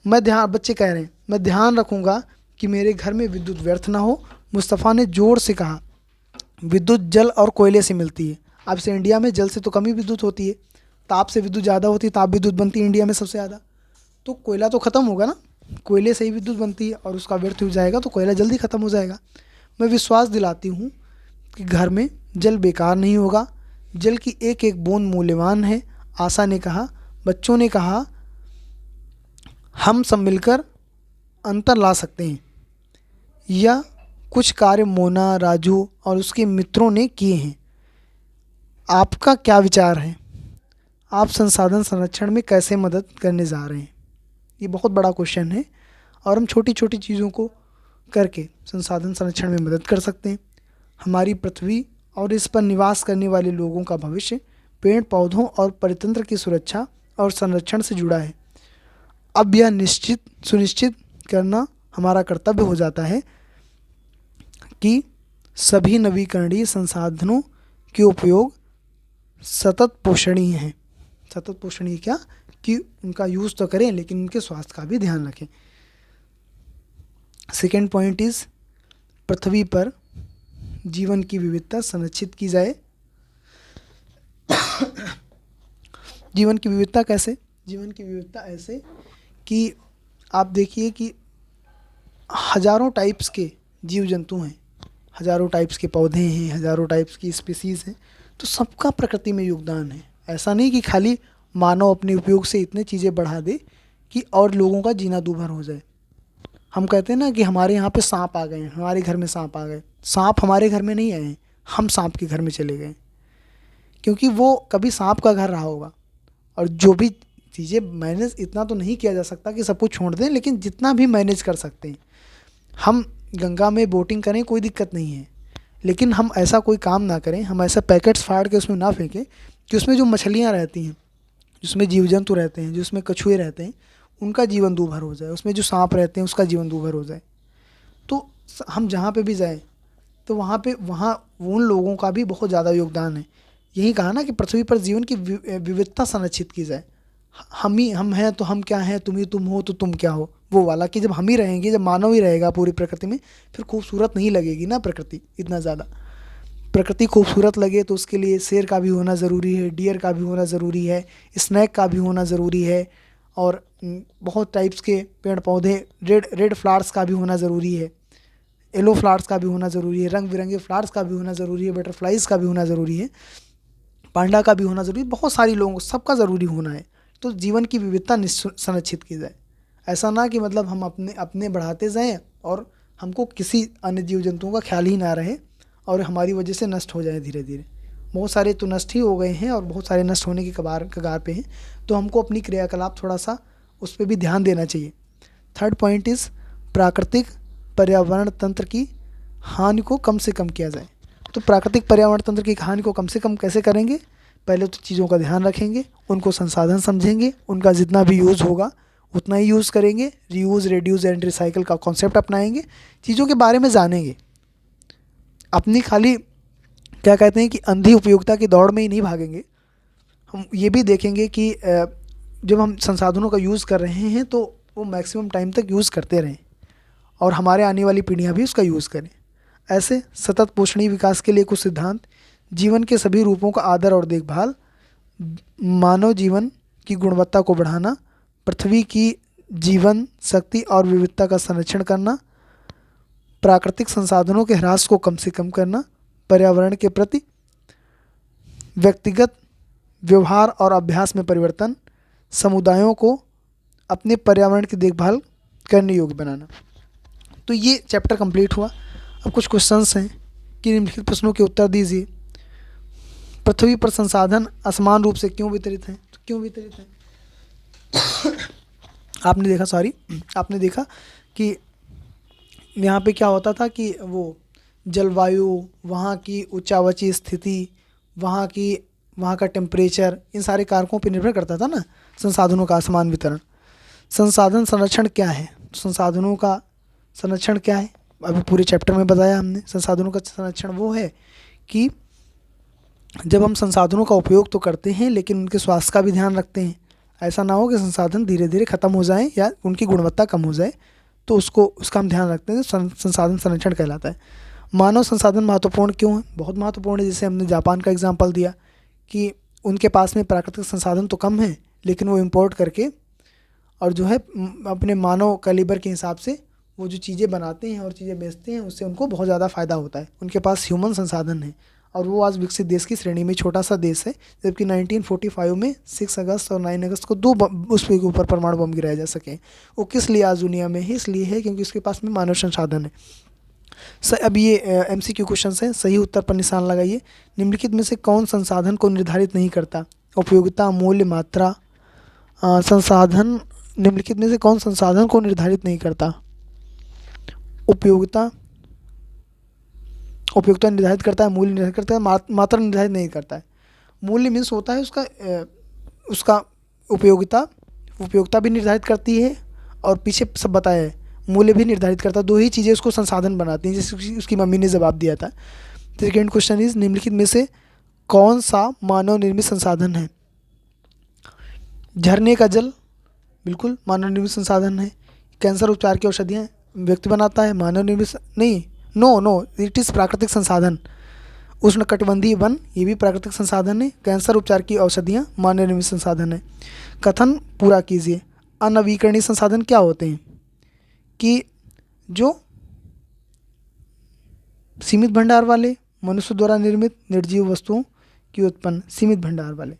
बच्चे कह रहे हैं मैं ध्यान रखूँगा कि मेरे घर में विद्युत व्यर्थ ना हो। मुस्तफ़ा ने ज़ोर से कहा विद्युत जल और कोयले से मिलती है। अब से इंडिया में जल से तो कम ही विद्युत होती है, ताप से विद्युत ज़्यादा होती है, ताप विद्युत बनती है इंडिया में सबसे ज़्यादा। तो कोयला तो ख़त्म होगा ना, कोयले से ही विद्युत बनती है और उसका व्यर्थ हो जाएगा तो कोयला जल्दी ख़त्म हो जाएगा। मैं विश्वास दिलाती हूँ कि घर में जल बेकार नहीं होगा, जल की एक एक बूंद मूल्यवान है। आशा ने कहा। बच्चों ने कहा हम सब मिलकर अंतर ला सकते हैं। यह कुछ कार्य मोना, राजू और उसके मित्रों ने किए हैं। आपका क्या विचार है? आप संसाधन संरक्षण में कैसे मदद करने जा रहे हैं? ये बहुत बड़ा क्वेश्चन है और हम छोटी छोटी चीज़ों को करके संसाधन संरक्षण में मदद कर सकते हैं। हमारी पृथ्वी और इस पर निवास करने वाले लोगों का भविष्य पेड़ पौधों और परितंत्र की सुरक्षा और संरक्षण से जुड़ा है। अब यह सुनिश्चित करना हमारा कर्तव्य हो जाता है कि सभी नवीकरणीय संसाधनों के उपयोग सतत पोषणीय हैं। सतत पोषणीय क्या कि उनका यूज़ तो करें लेकिन उनके स्वास्थ्य का भी ध्यान रखें। सेकेंड पॉइंट इज पृथ्वी पर जीवन की विविधता संरक्षित की जाए। जीवन की विविधता कैसे? जीवन की विविधता ऐसे कि आप देखिए कि हजारों टाइप्स के जीव जंतु हैं, हजारों टाइप्स के पौधे हैं, हजारों टाइप्स की स्पीसीज़ हैं, तो सबका प्रकृति में योगदान है। ऐसा नहीं कि खाली मानव अपने उपयोग से इतने चीज़ें बढ़ा दे कि और लोगों का जीना दूभर हो जाए। हम कहते हैं ना कि हमारे यहाँ पे सांप आ गए हैं, हमारे घर में सांप आ गए। सांप हमारे घर में नहीं आए हैं, हम सांप के घर में चले गए, क्योंकि वो कभी सांप का घर रहा होगा। और जो भी चीज़ें मैनेज इतना तो नहीं किया जा सकता कि सब कुछ छोड़ दें, लेकिन जितना भी मैनेज कर सकते हैं। हम गंगा में बोटिंग करें, कोई दिक्कत नहीं है, लेकिन हम ऐसा कोई काम ना करें, हम ऐसा पैकेट्स फाड़ के उसमें ना फेंकें कि उसमें जो मछलियाँ रहती हैं, जिसमें जीव जंतु रहते हैं, जिसमें कछुए रहते हैं, उनका जीवन दूभर हो जाए, उसमें जो सांप रहते हैं उसका जीवन दूभर हो जाए। तो हम जहाँ पे भी जाएं तो वहाँ उन लोगों का भी बहुत ज़्यादा योगदान है। यही कहा ना कि पृथ्वी पर जीवन की विविधता संरक्षित की जाए। हम हैं तो हम क्या हैं, तुम हो तो तुम क्या हो, वो वाला कि जब हम ही रहेंगे, जब मानव ही रहेगा पूरी प्रकृति में, फिर खूबसूरत नहीं लगेगी ना प्रकृति इतना ज़्यादा। प्रकृति खूबसूरत लगे तो उसके लिए शेर का भी होना ज़रूरी है, डियर का भी होना ज़रूरी है, स्नैक का भी होना ज़रूरी है, और बहुत टाइप्स के पेड़ पौधे, रेड फ्लावर्स का भी होना ज़रूरी है, येलो फ्लावर्स का भी होना ज़रूरी है, रंग बिरंगे फ्लावर्स का भी होना ज़रूरी है, बटरफ्लाइज का भी होना ज़रूरी है, पांडा का भी होना ज़रूरी है, बहुत सारी लोगों को सबका ज़रूरी होना है। तो जीवन की विविधता संरक्षित की जाए। ऐसा ना कि मतलब हम अपने बढ़ाते जाएं और हमको किसी अन्य जीव जंतुओं का ख्याल ही ना रहे और हमारी वजह से नष्ट हो जाए धीरे धीरे। बहुत सारे तो नष्ट ही हो गए हैं और बहुत सारे नष्ट होने की कगार पे हैं। तो हमको अपनी क्रियाकलाप थोड़ा सा उस पर भी ध्यान देना चाहिए। थर्ड पॉइंट इज़ प्राकृतिक पर्यावरण तंत्र की हानि को कम से कम किया जाए। तो प्राकृतिक पर्यावरण तंत्र की हानि को कम से कम कैसे करेंगे? पहले तो चीज़ों का ध्यान रखेंगे, उनको संसाधन समझेंगे, उनका जितना भी यूज़ होगा उतना ही यूज़ करेंगे, रीयूज़, रिड्यूस एंड रिसाइकिल का कॉन्सेप्ट अपनाएंगे, चीज़ों के बारे में जानेंगे। अपनी खाली क्या कहते हैं कि अंधी उपयोगिता की दौड़ में ही नहीं भागेंगे। हम ये भी देखेंगे कि जब हम संसाधनों का यूज़ कर रहे हैं तो वो मैक्सिमम टाइम तक यूज़ करते रहें और हमारे आने वाली पीढ़ियाँ भी उसका यूज़ करें। ऐसे सतत पोषणीय विकास के लिए कुछ सिद्धांत: जीवन के सभी रूपों का आदर और देखभाल, मानव जीवन की गुणवत्ता को बढ़ाना, पृथ्वी की जीवन शक्ति और विविधता का संरक्षण करना, प्राकृतिक संसाधनों के ह्रास को कम से कम करना, पर्यावरण के प्रति व्यक्तिगत व्यवहार और अभ्यास में परिवर्तन, समुदायों को अपने पर्यावरण की देखभाल करने योग्य बनाना। तो ये चैप्टर कंप्लीट हुआ। अब कुछ क्वेश्चंस हैं कि निम्नलिखित प्रश्नों के उत्तर दीजिए। पृथ्वी पर संसाधन असमान रूप से क्यों वितरित हैं? तो क्यों वितरित हैं? आपने देखा कि यहाँ पे क्या होता था कि वो जलवायु, वहाँ की ऊंचावची स्थिति, वहाँ का टेम्परेचर, इन सारे कारकों पर निर्भर करता था ना संसाधनों का असमान वितरण। संसाधन संरक्षण क्या है? संसाधनों का संरक्षण क्या है? अभी पूरे चैप्टर में बताया हमने। संसाधनों का संरक्षण वो है कि जब हम संसाधनों का उपयोग तो करते हैं लेकिन उनके स्वास्थ्य का भी ध्यान रखते हैं। ऐसा ना हो कि संसाधन धीरे धीरे ख़त्म हो जाएं या उनकी गुणवत्ता कम हो जाए, तो उसका हम ध्यान रखते हैं। संसाधन संरक्षण कहलाता है। मानव संसाधन महत्वपूर्ण क्यों है? बहुत महत्वपूर्ण है। जैसे हमने जापान का एग्जाम्पल दिया कि उनके पास में प्राकृतिक संसाधन तो कम है, लेकिन वो इम्पोर्ट करके और जो है अपने मानव कैलिबर के हिसाब से वो जो चीज़ें बनाते हैं और चीज़ें बेचते हैं, उससे उनको बहुत ज़्यादा फ़ायदा होता है। उनके पास ह्यूमन संसाधन है और वो आज विकसित देश की श्रेणी में छोटा सा देश है। जबकि 1945 में 6 अगस्त और 9 अगस्त को 2 उसके ऊपर परमाणु बम गिराए जा सके। वो किस लिए आज दुनिया में है? इसलिए है क्योंकि उसके पास में मानव संसाधन है। अब ये MCQ क्वेश्चन है, सही उत्तर पर निशान लगाइए। निम्नलिखित में से कौन संसाधन को निर्धारित नहीं करता? उपयोगिता, मूल्य, मात्रा। संसाधन निम्नलिखित में से कौन संसाधन को निर्धारित नहीं करता? उपयोगिता उपयोगिता निर्धारित करता है, मूल्य निर्धारित करता है, मात्रा निर्धारित नहीं करता है। मूल्य मीन्स होता है उसका उपयोगिता भी निर्धारित करती है, और पीछे सब बताया है मूल्य भी निर्धारित करता है। दो ही चीज़ें उसको संसाधन बनाती हैं, जैसे उसकी मम्मी ने जवाब दिया था। सेकेंड क्वेश्चन इज निम्नलिखित में से कौन सा मानव निर्मित संसाधन है? झरने का जल बिल्कुल मानव निर्मित संसाधन है। कैंसर उपचार की औषधियाँ व्यक्ति बनाता है, मानव निर्मित नहीं, नो इट इज़ प्राकृतिक संसाधन। उष्णकटिबंधीय वन ये भी प्राकृतिक संसाधन है। कैंसर उपचार की औषधियाँ मानव निर्मित संसाधन है। कथन पूरा कीजिए। अनवीकरणीय संसाधन क्या होते हैं? कि जो सीमित भंडार वाले, मनुष्य द्वारा निर्मित निर्जीव वस्तुओं की उत्पन्न सीमित भंडार वाले।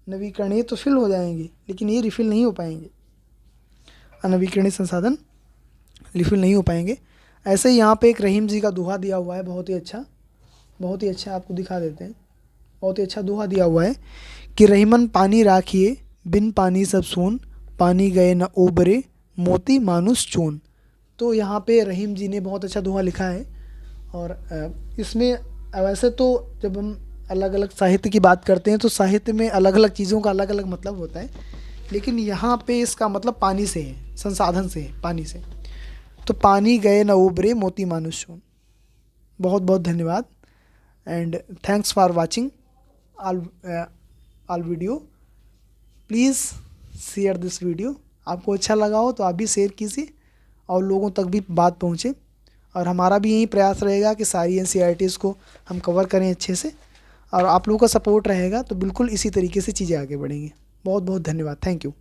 नवीकरणीय तो फिल हो जाएंगे, लेकिन ये रिफिल नहीं हो पाएंगे। अनवीकरणीय संसाधन रिफिल नहीं हो पाएंगे। ऐसे ही यहाँ पे एक रहीम जी का दोहा दिया हुआ है, बहुत ही अच्छा आपको दिखा देते हैं। बहुत ही अच्छा दोहा दिया हुआ है कि रहीमन पानी राखिए, बिन पानी सब सून, पानी गए न उबरे, मोती मानुष चून। तो यहाँ पे रहीम जी ने बहुत अच्छा दोहा लिखा है। और इसमें वैसे तो जब हम अलग अलग साहित्य की बात करते हैं तो साहित्य में अलग अलग चीज़ों का अलग अलग मतलब होता है, लेकिन यहाँ पे इसका मतलब पानी से है, संसाधन से है, पानी से। तो पानी गए न उबरे, मोती मानुष चून। बहुत बहुत धन्यवाद and thanks for watching all video. Please share this video. आपको अच्छा लगा हो तो आप भी शेयर कीजिए और लोगों तक भी बात पहुँचे। और हमारा भी यही प्रयास रहेगा कि सारी NCERTs को हम कवर करें अच्छे से, और आप लोगों का सपोर्ट रहेगा तो बिल्कुल इसी तरीके से चीज़ें आगे बढ़ेंगी। बहुत बहुत धन्यवाद। Thank you.